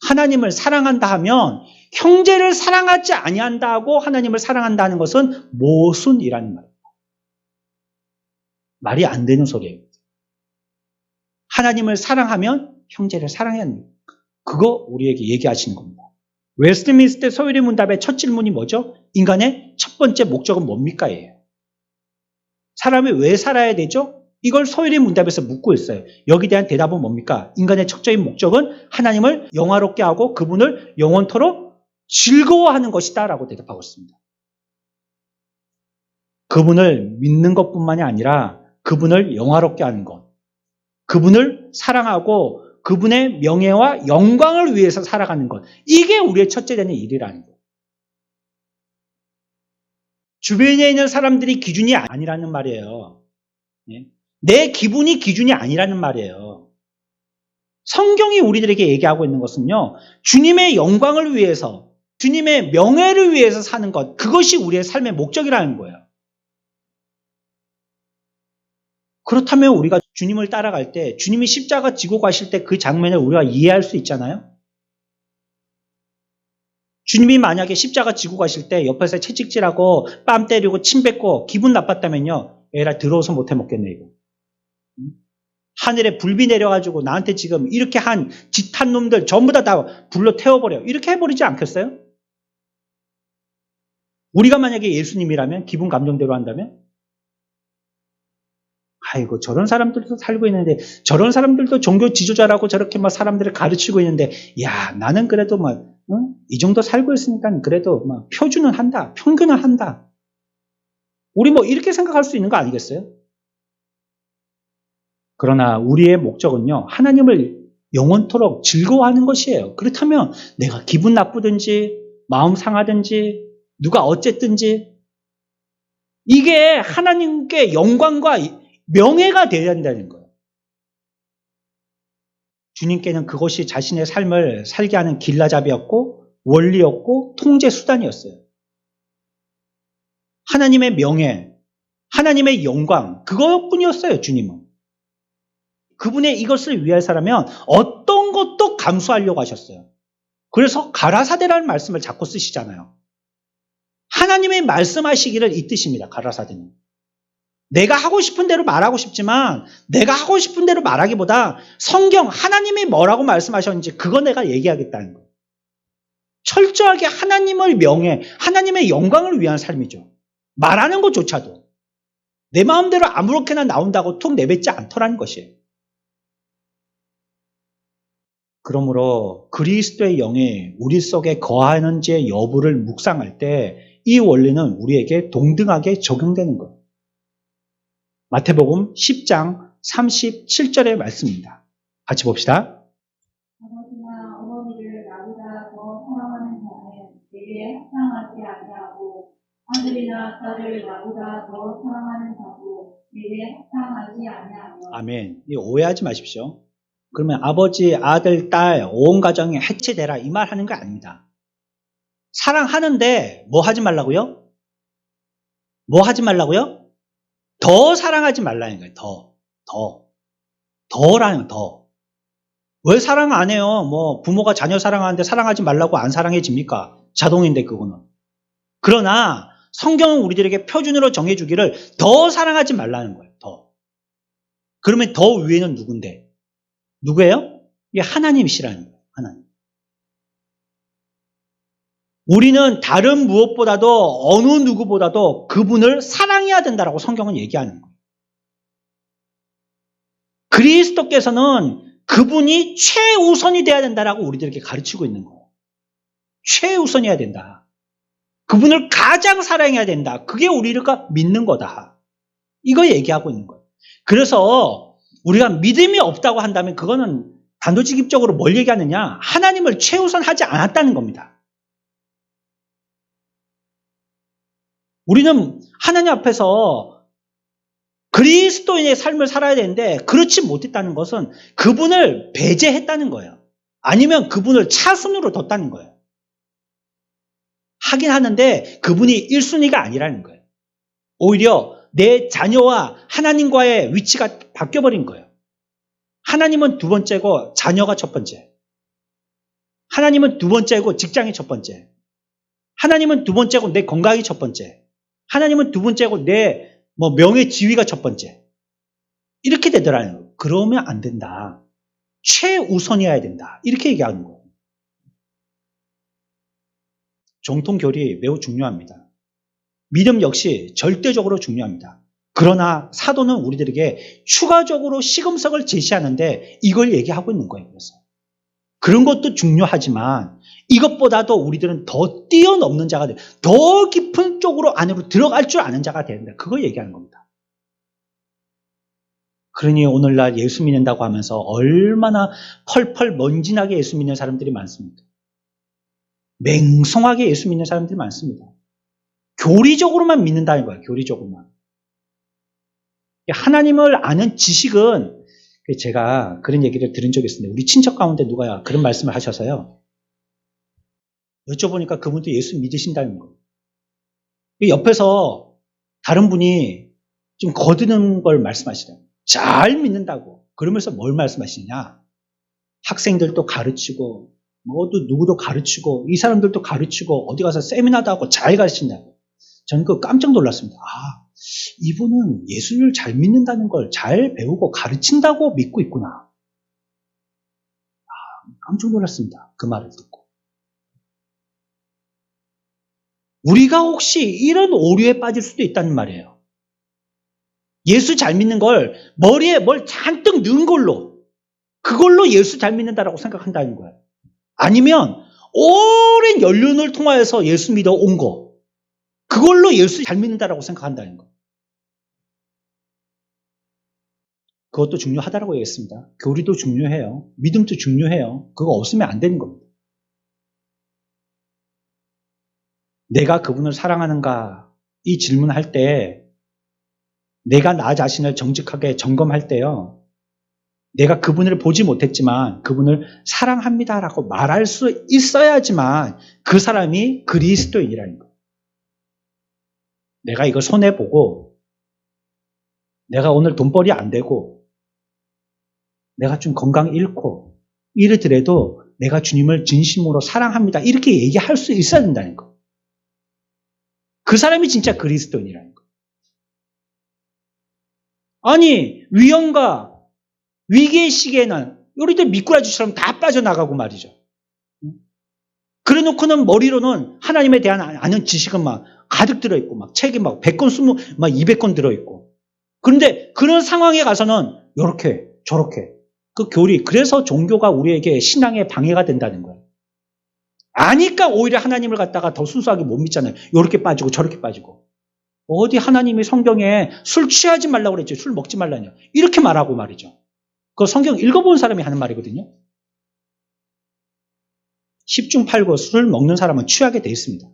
하나님을 사랑한다 하면 형제를 사랑하지 아니한다 하고 하나님을 사랑한다는 것은 모순이라는 말입니다. 말이 안 되는 소리예요. 하나님을 사랑하면 형제를 사랑해야 합니다. 그거 우리에게 얘기하시는 겁니다. 웨스트민스터 소요리 문답의 첫 질문이 뭐죠? 인간의 첫 번째 목적은 뭡니까? 예요. 사람이 왜 살아야 되죠? 이걸 소요리 문답에서 묻고 있어요. 여기에 대한 대답은 뭡니까? 인간의 척적인 목적은 하나님을 영화롭게 하고 그분을 영원토록 즐거워하는 것이다 라고 대답하고 있습니다. 그분을 믿는 것뿐만이 아니라 그분을 영화롭게 하는 것, 그분을 사랑하고 그분의 명예와 영광을 위해서 살아가는 것, 이게 우리의 첫째 되는 일이라는 거예요. 주변에 있는 사람들이 기준이 아니라는 말이에요. 내 기분이 기준이 아니라는 말이에요. 성경이 우리들에게 얘기하고 있는 것은요, 주님의 영광을 위해서, 주님의 명예를 위해서 사는 것, 그것이 우리의 삶의 목적이라는 거예요. 그렇다면 우리가 주님을 따라갈 때 주님이 십자가 지고 가실 때 그 장면을 우리가 이해할 수 있잖아요. 주님이 만약에 십자가 지고 가실 때 옆에서 채찍질하고 뺨 때리고 침 뱉고 기분 나빴다면요. 에라 들어서 못해 먹겠네 이거. 하늘에 불비 내려가지고 나한테 지금 이렇게 한 짓한 놈들 전부 다 불러 태워버려. 이렇게 해버리지 않겠어요? 우리가 만약에 예수님이라면 기분 감정대로 한다면 아이고 저런 사람들도 살고 있는데 저런 사람들도 종교 지도자라고 저렇게 막 사람들을 가르치고 있는데 야 나는 그래도 막 이 정도 살고 있으니까 그래도 막 표준은 한다. 평균은 한다. 우리 뭐 이렇게 생각할 수 있는 거 아니겠어요? 그러나 우리의 목적은요. 하나님을 영원토록 즐거워하는 것이에요. 그렇다면 내가 기분 나쁘든지 마음 상하든지 누가 어쨌든지 이게 하나님께 영광과 명예가 되어야 한다는 거예요. 주님께는 그것이 자신의 삶을 살게 하는 길라잡이였고 원리였고 통제 수단이었어요. 하나님의 명예, 하나님의 영광 그것뿐이었어요. 주님은. 그분의 이것을 위해서라면 어떤 것도 감수하려고 하셨어요. 그래서 가라사대라는 말씀을 자꾸 쓰시잖아요. 하나님의 말씀하시기를 이 뜻입니다. 가라사대는. 내가 하고 싶은 대로 말하고 싶지만 내가 하고 싶은 대로 말하기보다 성경 하나님이 뭐라고 말씀하셨는지 그거 내가 얘기하겠다는 거예요. 철저하게 하나님의 명예, 하나님의 영광을 위한 삶이죠. 말하는 것조차도 내 마음대로 아무렇게나 나온다고 툭 내뱉지 않더라는 것이에요. 그러므로 그리스도의 영이 우리 속에 거하는지의 여부를 묵상할 때 이 원리는 우리에게 동등하게 적용되는 거예요. 마태복음 10장 37절의 말씀입니다. 같이 봅시다. 아버지나 어머니를 나보다 더 사랑하는 자는 내게 합당하지 아니하고 아들이나 딸을 나보다 더 사랑하는 자도 내게 합당하지 아니하며. 아멘. 오해하지 마십시오. 그러면 아버지, 아들, 딸, 온 가정이 해체되라 이 말 하는 거 아닙니다. 사랑하는데 뭐 하지 말라고요? 뭐 하지 말라고요? 더 사랑하지 말라는 거예요. 더라는 더. 왜 사랑 안 해요? 뭐 부모가 자녀 사랑하는데 사랑하지 말라고 안 사랑해집니까? 자동인데 그거는. 그러나 성경은 우리들에게 표준으로 정해주기를 더 사랑하지 말라는 거예요. 더. 그러면 더 위에는 누군데? 누구예요? 이게 하나님이시라는 거예요. 하나님. 우리는 다른 무엇보다도 어느 누구보다도 그분을 사랑해야 된다라고 성경은 얘기하는 거예요. 그리스도께서는 그분이 최우선이 돼야 된다라고 우리들에게 가르치고 있는 거예요. 최우선이어야 된다. 그분을 가장 사랑해야 된다. 그게 우리가 믿는 거다. 이거 얘기하고 있는 거예요. 그래서 우리가 믿음이 없다고 한다면 그거는 단도직입적으로 뭘 얘기하느냐? 하나님을 최우선하지 않았다는 겁니다. 우리는 하나님 앞에서 그리스도인의 삶을 살아야 되는데 그렇지 못했다는 것은 그분을 배제했다는 거예요. 아니면 그분을 차순위로 뒀다는 거예요. 하긴 하는데 그분이 1순위가 아니라는 거예요. 오히려 내 자녀와 하나님과의 위치가 바뀌어버린 거예요. 하나님은 두 번째고 자녀가 첫 번째. 하나님은 두 번째고 직장이 첫 번째. 하나님은 두 번째고 내 건강이 첫 번째. 하나님은 두 번째고 내 명예 지위가 첫 번째. 이렇게 되더라고요. 그러면 안 된다. 최우선이어야 된다. 이렇게 얘기하는 거예요. 정통교리 매우 중요합니다. 믿음 역시 절대적으로 중요합니다. 그러나 사도는 우리들에게 추가적으로 시금석을 제시하는데 이걸 얘기하고 있는 거예요. 그래서 그런 것도 중요하지만 이것보다도 우리들은 더 뛰어넘는 자가 돼. 더 깊은 쪽으로 안으로 들어갈 줄 아는 자가 된다. 그걸 얘기하는 겁니다. 그러니 오늘날 예수 믿는다고 하면서 얼마나 펄펄 먼지나게 예수 믿는 사람들이 많습니까? 맹성하게 예수 믿는 사람들이 많습니다. 교리적으로만 믿는다는 거예요. 교리적으로만. 하나님을 아는 지식은 제가 그런 얘기를 들은 적이 있습니다. 우리 친척 가운데 누가 그런 말씀을 하셔서요. 여쭤보니까 그분도 예수 믿으신다는 거예요. 옆에서 다른 분이 좀 거드는 걸 말씀하시더라고요. 잘 믿는다고. 그러면서 뭘 말씀하시냐? 학생들도 가르치고 모두 누구도 가르치고 이 사람들도 가르치고 어디 가서 세미나도 하고 잘 가르친다고. 저는 그거 깜짝 놀랐습니다. 아, 이분은 예수를 잘 믿는다는 걸 잘 배우고 가르친다고 믿고 있구나. 아, 깜짝 놀랐습니다. 그 말을 듣고. 우리가 혹시 이런 오류에 빠질 수도 있다는 말이에요. 예수 잘 믿는 걸 머리에 뭘 잔뜩 넣은 걸로 그걸로 예수 잘 믿는다라고 생각한다는 거예요. 아니면 오랜 연륜을 통하여서 예수 믿어 온 거 그걸로 예수 잘 믿는다라고 생각한다는 거. 그것도 중요하다라고 얘기했습니다. 교리도 중요해요. 믿음도 중요해요. 그거 없으면 안 되는 겁니다. 내가 그분을 사랑하는가 이 질문할 때 내가 나 자신을 정직하게 점검할 때요. 내가 그분을 보지 못했지만 그분을 사랑합니다라고 말할 수 있어야지만 그 사람이 그리스도인이라는 거예요. 내가 이거 손해보고 내가 오늘 돈벌이 안 되고 내가 좀 건강 잃고 이러더라도 내가 주님을 진심으로 사랑합니다. 이렇게 얘기할 수 있어야 된다는 거예요. 그 사람이 진짜 그리스도인이라는 거예요. 아니 위험과 위기의 시기에는 우리들 미꾸라지처럼 다 빠져나가고 말이죠. 그래 놓고는 머리로는 하나님에 대한 아는 지식은 막 가득 들어있고 막 책이 막 100권, 20, 막 200권 들어있고 그런데 그런 상황에 가서는 이렇게 저렇게 그 교리 그래서 종교가 우리에게 신앙에 방해가 된다는 거예요. 아니까 오히려 하나님을 갖다가 더 순수하게 못 믿잖아요. 이렇게 빠지고 저렇게 빠지고 어디 하나님이 성경에 술 취하지 말라고 그랬죠. 술 먹지 말라뇨. 이렇게 말하고 말이죠. 그 성경 읽어본 사람이 하는 말이거든요. 10중 8구 술 먹는 사람은 취하게 돼 있습니다.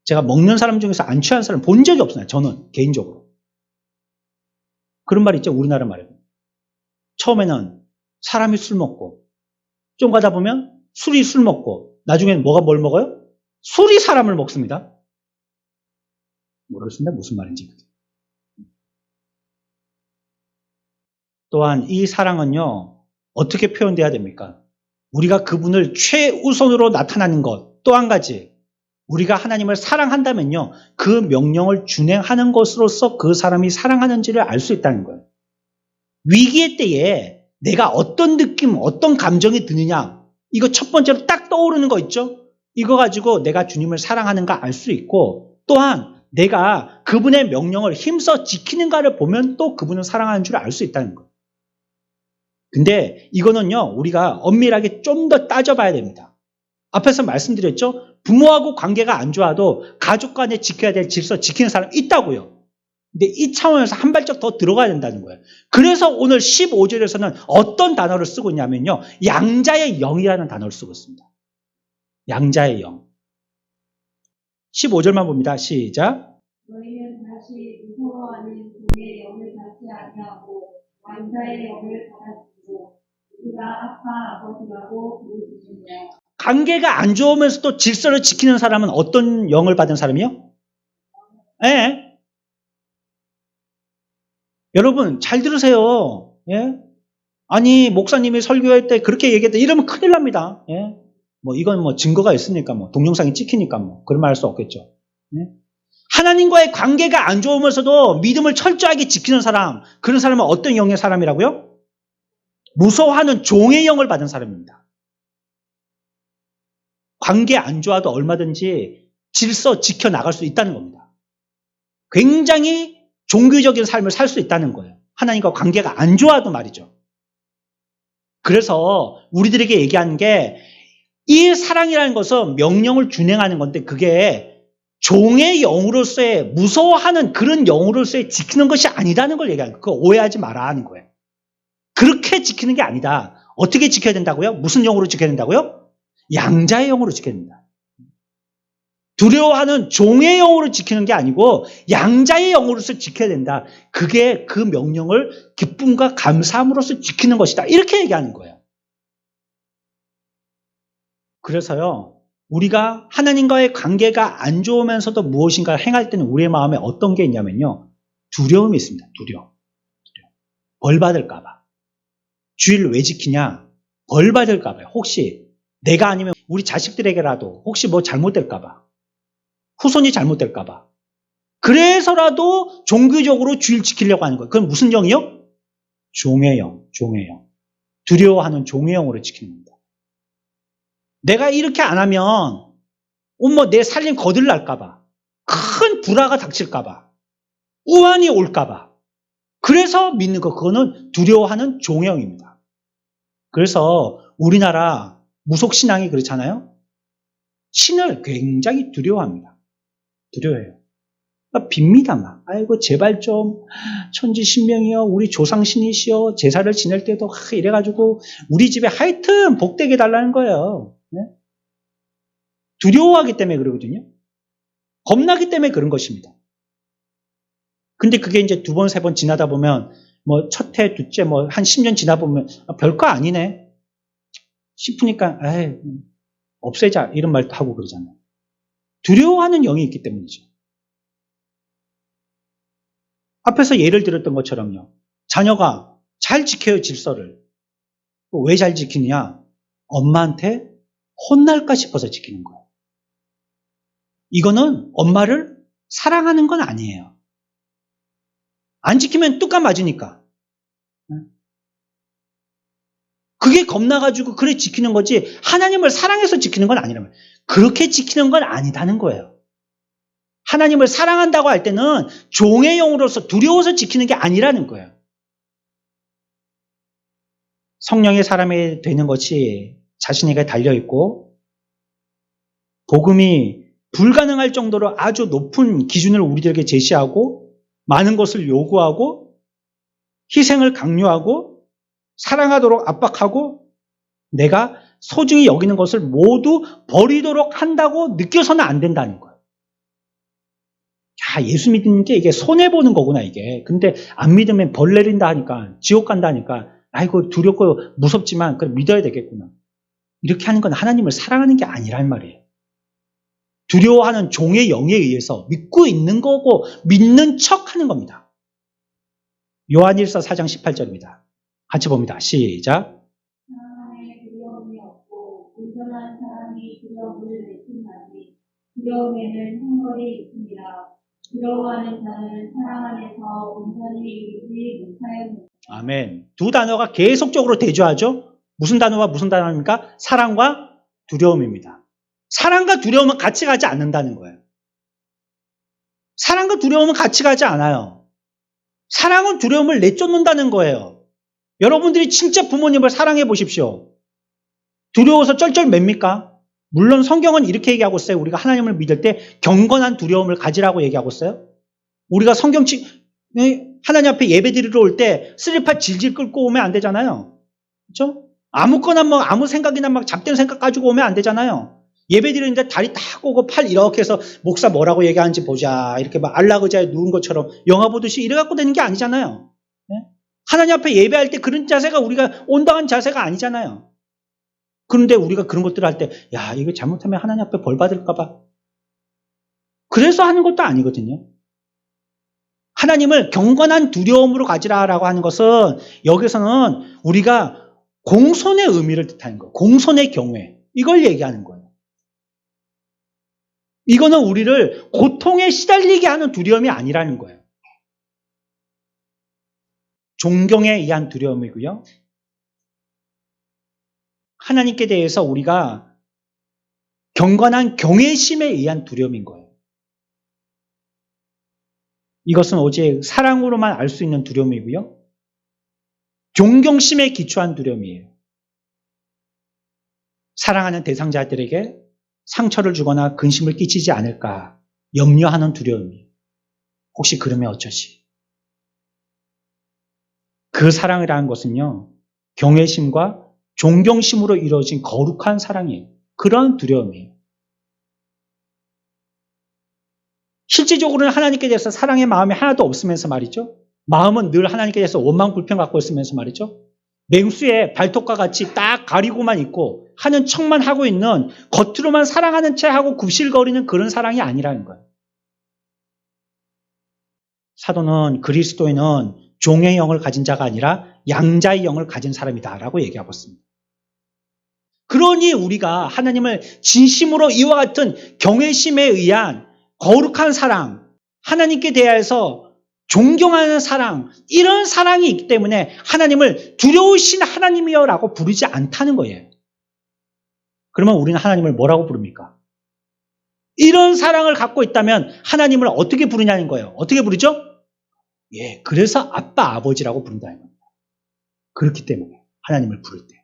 제가 먹는 사람 중에서 안 취한 사람 본 적이 없어요. 저는 개인적으로. 그런 말 있죠. 우리나라 말에. 처음에는 사람이 술 먹고 좀 가다 보면 술이 술 먹고 나중에는 뭐가 뭘 먹어요? 술이 사람을 먹습니다. 모르겠습니다. 무슨 말인지. 또한 이 사랑은요. 어떻게 표현돼야 됩니까? 우리가 그분을 최우선으로 나타나는 것. 또 한 가지. 우리가 하나님을 사랑한다면요. 그 명령을 준행하는 것으로서 그 사람이 사랑하는지를 알 수 있다는 거예요. 위기의 때에 내가 어떤 느낌, 어떤 감정이 드느냐. 이거 첫 번째로 딱 떠오르는 거 있죠? 이거 가지고 내가 주님을 사랑하는가 알 수 있고 또한 내가 그분의 명령을 힘써 지키는가를 보면 또 그분을 사랑하는 줄 알 수 있다는 거예요. 근데 이거는요. 우리가 엄밀하게 좀 더 따져봐야 됩니다. 앞에서 말씀드렸죠? 부모하고 관계가 안 좋아도 가족 간에 지켜야 될 질서 지키는 사람 있다고요. 근데 이 차원에서 한 발짝 더 들어가야 된다는 거예요. 그래서 오늘 15절에서는 어떤 단어를 쓰고 있냐면요. 양자의 영이라는 단어를 쓰고 있습니다. 양자의 영. 15절만 봅니다. 시작. 너희는 다시 무서워하는 종의 영을 받지 아니하고 왕자의 영을 받았으므로 우리가 아빠 아버지라고 부르짖으며 관계가 안 좋으면서도 질서를 지키는 사람은 어떤 영을 받은 사람이요? 예. 여러분 잘 들으세요. 예? 아니 목사님이 설교할 때 그렇게 얘기했다 이러면 큰일 납니다. 예? 뭐 이건 뭐 증거가 있으니까 뭐 동영상이 찍히니까 뭐 그런 말 할 수 없겠죠. 예? 하나님과의 관계가 안 좋으면서도 믿음을 철저하게 지키는 사람, 그런 사람은 어떤 영의 사람이라고요? 무서워하는 종의 영을 받은 사람입니다. 관계 안 좋아도 얼마든지 질서 지켜나갈 수 있다는 겁니다. 굉장히 종교적인 삶을 살 수 있다는 거예요. 하나님과 관계가 안 좋아도 말이죠. 그래서 우리들에게 얘기하는 게 이 사랑이라는 것은 명령을 준행하는 건데 그게 종의 영으로서의 무서워하는 그런 영으로서의 지키는 것이 아니라는 걸 얘기하는 거예요. 그거 오해하지 마라 하는 거예요. 그렇게 지키는 게 아니다. 어떻게 지켜야 된다고요? 무슨 영으로 지켜야 된다고요? 양자의 영으로 지켜야 된다. 두려워하는 종의 영으로 지키는 게 아니고 양자의 영으로서 지켜야 된다. 그게 그 명령을 기쁨과 감사함으로써 지키는 것이다. 이렇게 얘기하는 거예요. 그래서요. 우리가 하나님과의 관계가 안 좋으면서도 무엇인가를 행할 때는 우리의 마음에 어떤 게 있냐면요. 두려움이 있습니다. 두려움. 벌 받을까봐. 주의를 왜 지키냐? 벌 받을까봐요. 혹시 내가 아니면 우리 자식들에게라도 혹시 뭐 잘못될까봐. 후손이 잘못될까봐. 그래서라도 종교적으로 주의를 지키려고 하는 거예요. 그건 무슨 영이요? 종의 영, 종의 영. 두려워하는 종의 영으로 지키는 겁니다. 내가 이렇게 안 하면 뭐 내 살림 거들날까봐. 큰 불화가 닥칠까봐. 우환이 올까봐. 그래서 믿는 거, 그거는 두려워하는 종의 영입니다. 그래서 우리나라 무속신앙이 그렇잖아요. 신을 굉장히 두려워합니다. 두려워해요. 빕니다 막. 아이고 제발 좀 천지신명이여 우리 조상신이시여 제사를 지낼 때도 이래가지고 우리 집에 하여튼 복되게 달라는 거예요. 네? 두려워하기 때문에 그러거든요. 겁나기 때문에 그런 것입니다. 근데 그게 이제 두 번, 세 번 지나다 보면 뭐 첫 해, 둘째 뭐 한 10년 지나 보면 별거 아니네 싶으니까 에이 없애자 이런 말도 하고 그러잖아요. 두려워하는 영이 있기 때문이죠. 앞에서 예를 들었던 것처럼요. 자녀가 잘 지켜요, 질서를. 왜 잘 지키느냐? 엄마한테 혼날까 싶어서 지키는 거예요. 이거는 엄마를 사랑하는 건 아니에요. 안 지키면 뚝감 맞으니까. 그게 겁나가지고 그래 지키는 거지 하나님을 사랑해서 지키는 건 아니라면 그렇게 지키는 건 아니다는 거예요. 하나님을 사랑한다고 할 때는 종의 영으로서 두려워서 지키는 게 아니라는 거예요. 성령의 사람이 되는 것이 자신에게 달려있고 복음이 불가능할 정도로 아주 높은 기준을 우리들에게 제시하고 많은 것을 요구하고 희생을 강요하고 사랑하도록 압박하고 내가 소중히 여기는 것을 모두 버리도록 한다고 느껴서는 안 된다는 거예요. 야, 예수 믿는 게 이게 손해보는 거구나 이게. 근데 안 믿으면 벌 내린다 하니까 지옥 간다 하니까 아이고 두렵고 무섭지만 그럼 믿어야 되겠구나. 이렇게 하는 건 하나님을 사랑하는 게 아니란 말이에요. 두려워하는 종의 영에 의해서 믿고 있는 거고 믿는 척하는 겁니다. 요한일서 4장 18절입니다. 같이 봅니다. 시작. 사람 안에 두려움이 없고 온전한 사람이 두려움을 내친다니 두려움에는 형벌이 있습니다. 두려워하는 자는 사랑 안에서 온전히 이루지 못하였느니라. 아멘. 두 단어가 계속적으로 대조하죠. 무슨 단어와 무슨 단어입니까? 사랑과 두려움입니다. 사랑과 두려움은 같이 가지 않는다는 거예요. 사랑과 두려움은 같이 가지 않아요. 사랑은 두려움을 내쫓는다는 거예요. 여러분들이 진짜 부모님을 사랑해 보십시오. 두려워서 쩔쩔 맵니까? 물론 성경은 이렇게 얘기하고 있어요. 우리가 하나님을 믿을 때 경건한 두려움을 가지라고 얘기하고 있어요. 우리가 하나님 앞에 예배 드리러 올 때 쓰리팔 질질 끌고 오면 안 되잖아요. 그렇죠? 아무거나 뭐 아무 생각이나 막 잡된 생각 가지고 오면 안 되잖아요. 예배 드리는데 다리 딱 꼬고 팔 이렇게 해서 목사 뭐라고 얘기하는지 보자. 이렇게 막 안락의자에 누운 것처럼 영화 보듯이 이래 갖고 되는 게 아니잖아요. 네? 하나님 앞에 예배할 때 그런 자세가 우리가 온당한 자세가 아니잖아요. 그런데 우리가 그런 것들을 할 때, 야, 이거 잘못하면 하나님 앞에 벌 받을까봐. 그래서 하는 것도 아니거든요. 하나님을 경건한 두려움으로 가지라라고 하는 것은 여기서는 우리가 공손의 의미를 뜻하는 거예요. 공손의 경외. 이걸 얘기하는 거예요. 이거는 우리를 고통에 시달리게 하는 두려움이 아니라는 거예요. 존경에 의한 두려움이고요. 하나님께 대해서 우리가 경건한 경외심에 의한 두려움인 거예요. 이것은 오직 사랑으로만 알 수 있는 두려움이고요. 존경심에 기초한 두려움이에요. 사랑하는 대상자들에게 상처를 주거나 근심을 끼치지 않을까 염려하는 두려움이에요. 혹시 그러면 어쩌지? 그 사랑이라는 것은요. 경외심과 존경심으로 이루어진 거룩한 사랑이에요. 그런 두려움이에요. 실질적으로는 하나님께 대해서 사랑의 마음이 하나도 없으면서 말이죠. 마음은 늘 하나님께 대해서 원망 불평 갖고 있으면서 말이죠. 맹수의 발톱과 같이 딱 가리고만 있고 하는 척만 하고 있는 겉으로만 사랑하는 채 하고 굽실거리는 그런 사랑이 아니라는 거예요. 사도는 그리스도인은 종의 영을 가진 자가 아니라 양자의 영을 가진 사람이다라고 얘기하고 있습니다. 그러니 우리가 하나님을 진심으로 이와 같은 경외심에 의한 거룩한 사랑, 하나님께 대해서 존경하는 사랑, 이런 사랑이 있기 때문에 하나님을 두려우신 하나님이여라고 부르지 않다는 거예요. 그러면 우리는 하나님을 뭐라고 부릅니까? 이런 사랑을 갖고 있다면 하나님을 어떻게 부르냐는 거예요. 어떻게 부르죠? 예, 그래서 아빠, 아버지라고 부른다는 겁니다. 그렇기 때문에 하나님을 부를 때.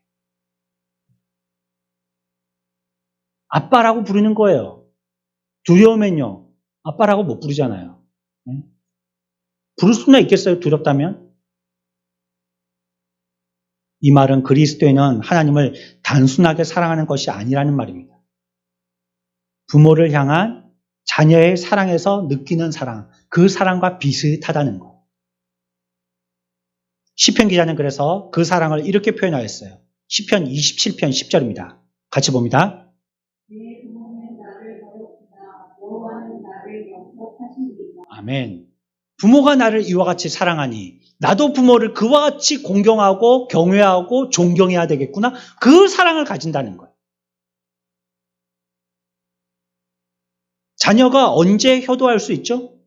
아빠라고 부르는 거예요. 두려우면요, 아빠라고 못 부르잖아요. 부를 수나 있겠어요, 두렵다면? 이 말은 그리스도인은 하나님을 단순하게 사랑하는 것이 아니라는 말입니다. 부모를 향한 자녀의 사랑에서 느끼는 사랑, 그 사랑과 비슷하다는 것. 시편 기자는 그래서 그 사랑을 이렇게 표현하였어요. 시편 27편 10절입니다. 같이 봅니다. 내 부모는 나를 버렸으나 여호와는 나를 영접하시리이다. 아멘. 부모가 나를 이와 같이 사랑하니 나도 부모를 그와 같이 공경하고 경외하고 존경해야 되겠구나. 그 사랑을 가진다는 거예요. 자녀가 언제 효도할 수 있죠?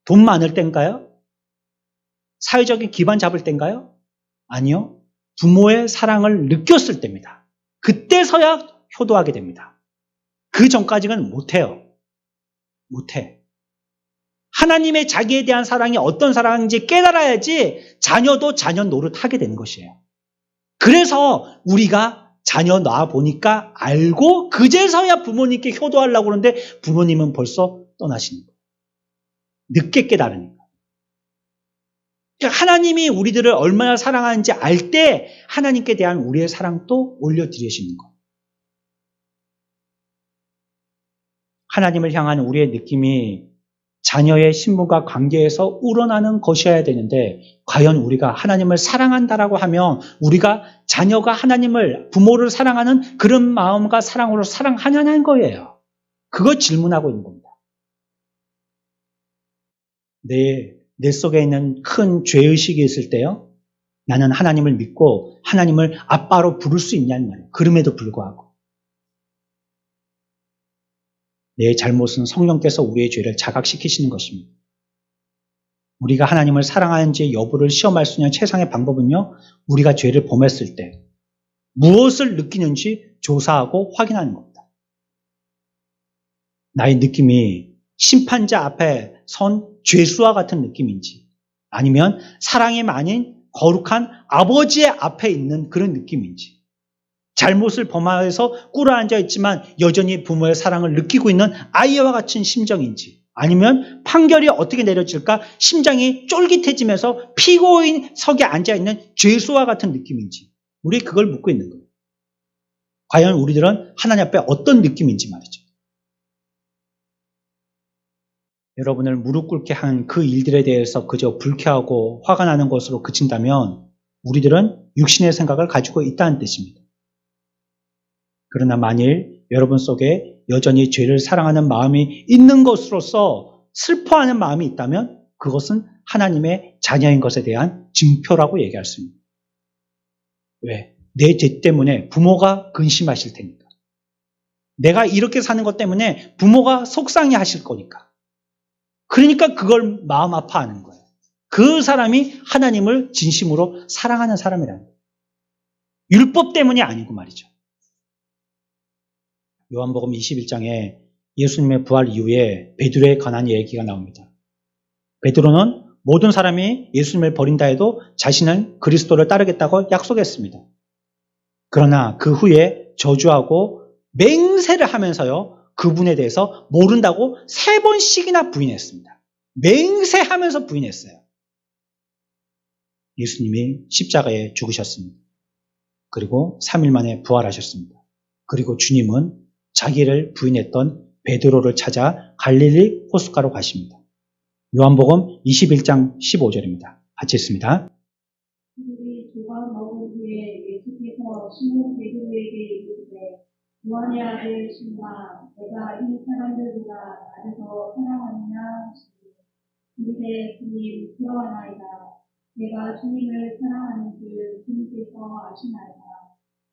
돈 많을 땐가요? 사회적인 기반 잡을 땐가요? 아니요. 부모의 사랑을 느꼈을 때입니다. 그때서야 효도하게 됩니다. 그 전까지는 못해요. 못해. 하나님의 자기에 대한 사랑이 어떤 사랑인지 깨달아야지 자녀도 자녀 노릇하게 되는 것이에요. 그래서 우리가 자녀 낳아보니까 알고 그제서야 부모님께 효도하려고 그러는데 부모님은 벌써 떠나시는 거예요. 늦게 깨달으니까. 하나님이 우리들을 얼마나 사랑하는지 알 때 하나님께 대한 우리의 사랑도 올려드리시는 거예요. 하나님을 향한 우리의 느낌이 자녀의 신분과 관계에서 우러나는 것이어야 되는데 과연 우리가 하나님을 사랑한다라고 하면 우리가 자녀가 하나님을, 부모를 사랑하는 그런 마음과 사랑으로 사랑하냐는 거예요. 그거 질문하고 있는 겁니다. 내 속에 있는 큰 죄의식이 있을 때요, 나는 하나님을 믿고 하나님을 아빠로 부를 수 있냐는 말이에요. 그럼에도 불구하고 내 잘못은 성령께서 우리의 죄를 자각시키시는 것입니다. 우리가 하나님을 사랑하는지 여부를 시험할 수 있는 최상의 방법은요, 우리가 죄를 범했을 때 무엇을 느끼는지 조사하고 확인하는 겁니다. 나의 느낌이 심판자 앞에 선 죄수와 같은 느낌인지 아니면 사랑이 많은 거룩한 아버지의 앞에 있는 그런 느낌인지, 잘못을 범하여서 꿇어앉아 있지만 여전히 부모의 사랑을 느끼고 있는 아이와 같은 심정인지, 아니면 판결이 어떻게 내려질까 심장이 쫄깃해지면서 피고인석에 앉아있는 죄수와 같은 느낌인지, 우리 그걸 묻고 있는 거예요. 과연 우리들은 하나님 앞에 어떤 느낌인지 말이죠. 여러분을 무릎 꿇게 한 그 일들에 대해서 그저 불쾌하고 화가 나는 것으로 그친다면 우리들은 육신의 생각을 가지고 있다는 뜻입니다. 그러나 만일 여러분 속에 여전히 죄를 사랑하는 마음이 있는 것으로서 슬퍼하는 마음이 있다면 그것은 하나님의 자녀인 것에 대한 증표라고 얘기할 수 있습니다. 왜? 내 죄 때문에 부모가 근심하실 테니까. 내가 이렇게 사는 것 때문에 부모가 속상해 하실 거니까. 그러니까 그걸 마음 아파하는 거예요. 그 사람이 하나님을 진심으로 사랑하는 사람이라는 거예요. 율법 때문이 아니고 말이죠. 요한복음 21장에 예수님의 부활 이후에 베드로에 관한 얘기가 나옵니다. 베드로는 모든 사람이 예수님을 버린다 해도 자신은 그리스도를 따르겠다고 약속했습니다. 그러나 그 후에 저주하고 맹세를 하면서요, 그분에 대해서 모른다고 3번씩이나 부인했습니다. 맹세하면서 부인했어요. 예수님이 십자가에 죽으셨습니다. 그리고 3일 만에 부활하셨습니다. 그리고 주님은 자기를 부인했던 베드로를 찾아 갈릴리 호숫가로 가십니다. 요한복음 21장 15절입니다. 같이 읽습니다. 그들이 조각 먹은 후에 예수께서 시몬 베드로에게 이르시되 요한의 아들 시몬아, 내가 이 사람들보다 나를 더 사랑하느냐 하시니 이르되 주님 부러워나이다. 내가 주님을 사랑하는 줄 주님께서 아시나이다.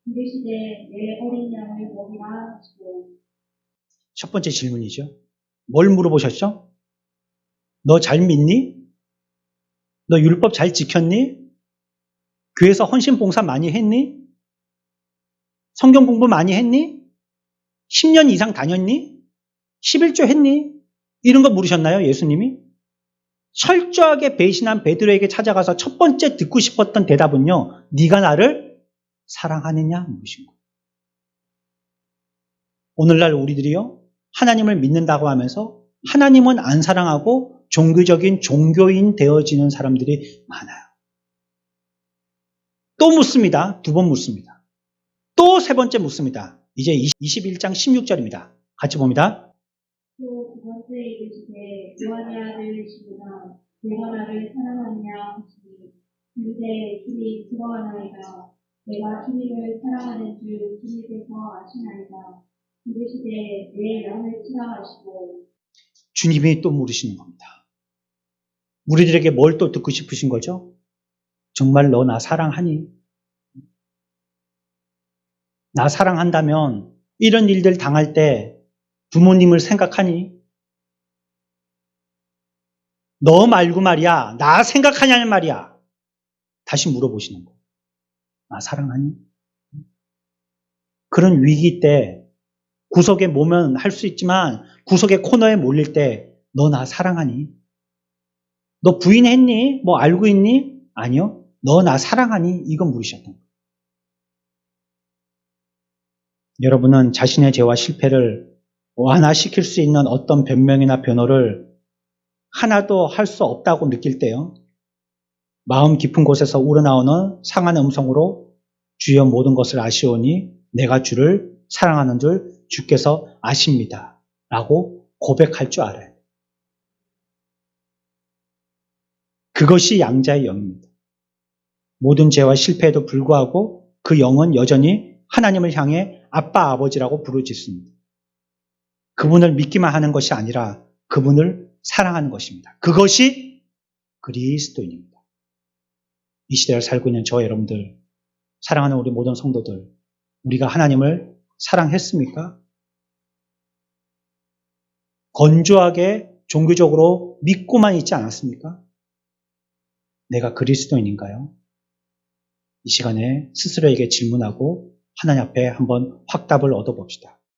이르시되 내 어린 양을 먹이라 하시고. 첫 번째 질문이죠. 뭘 물어보셨죠? 너 잘 믿니? 너 율법 잘 지켰니? 교회에서 헌신 봉사 많이 했니? 성경 공부 많이 했니? 10년 이상 다녔니? 11조 했니? 이런 거 물으셨나요, 예수님이? 철저하게 배신한 베드로에게 찾아가서 첫 번째 듣고 싶었던 대답은요, 네가 나를 사랑하느냐 물으신 거예요. 오늘날 우리들이요, 하나님을 믿는다고 하면서 하나님은 안 사랑하고 종교적인 종교인 되어지는 사람들이 많아요. 또 묻습니다. 두 번 묻습니다. 또 세 번째 묻습니다. 이제 21장 16절입니다. 같이 봅니다. 또 두 번째 이르시되 요한의 아들이시구나. 내가 나를 사랑하느냐 하시니. 이르되 주님 부러워나이다. 내가 주님을 사랑하는 줄 주님께서 아시나이다. 이르시되 내 양을 치라 하시고. 주님이 또 물으시는 겁니다. 우리들에게 뭘 또 듣고 싶으신 거죠? 정말 너 나 사랑하니? 나 사랑한다면 이런 일들 당할 때 부모님을 생각하니? 너 말고 말이야. 나 생각하냐는 말이야. 다시 물어보시는 거예요. 나 사랑하니? 그런 위기 때 구석에 모면 할 수 있지만 구석의 코너에 몰릴 때 너 나 사랑하니? 너 부인했니? 뭐 알고 있니? 아니요. 너 나 사랑하니? 이건 물으셨던 거예요. 여러분은 자신의 죄와 실패를 완화시킬 수 있는 어떤 변명이나 변호를 하나도 할 수 없다고 느낄 때요. 마음 깊은 곳에서 우러나오는 상한 음성으로 주여 모든 것을 아시오니 내가 주를 사랑하는 줄 주께서 아십니다. 라고 고백할 줄 알아요. 그것이 양자의 영입니다. 모든 죄와 실패에도 불구하고 그 영은 여전히 하나님을 향해 아빠, 아버지라고 부르짖습니다. 그분을 믿기만 하는 것이 아니라 그분을 사랑하는 것입니다. 그것이 그리스도인입니다. 이 시대를 살고 있는 저 여러분들, 사랑하는 우리 모든 성도들, 우리가 하나님을 사랑했습니까? 건조하게 종교적으로 믿고만 있지 않았습니까? 내가 그리스도인인가요? 이 시간에 스스로에게 질문하고 하나님 앞에 한번 확답을 얻어봅시다.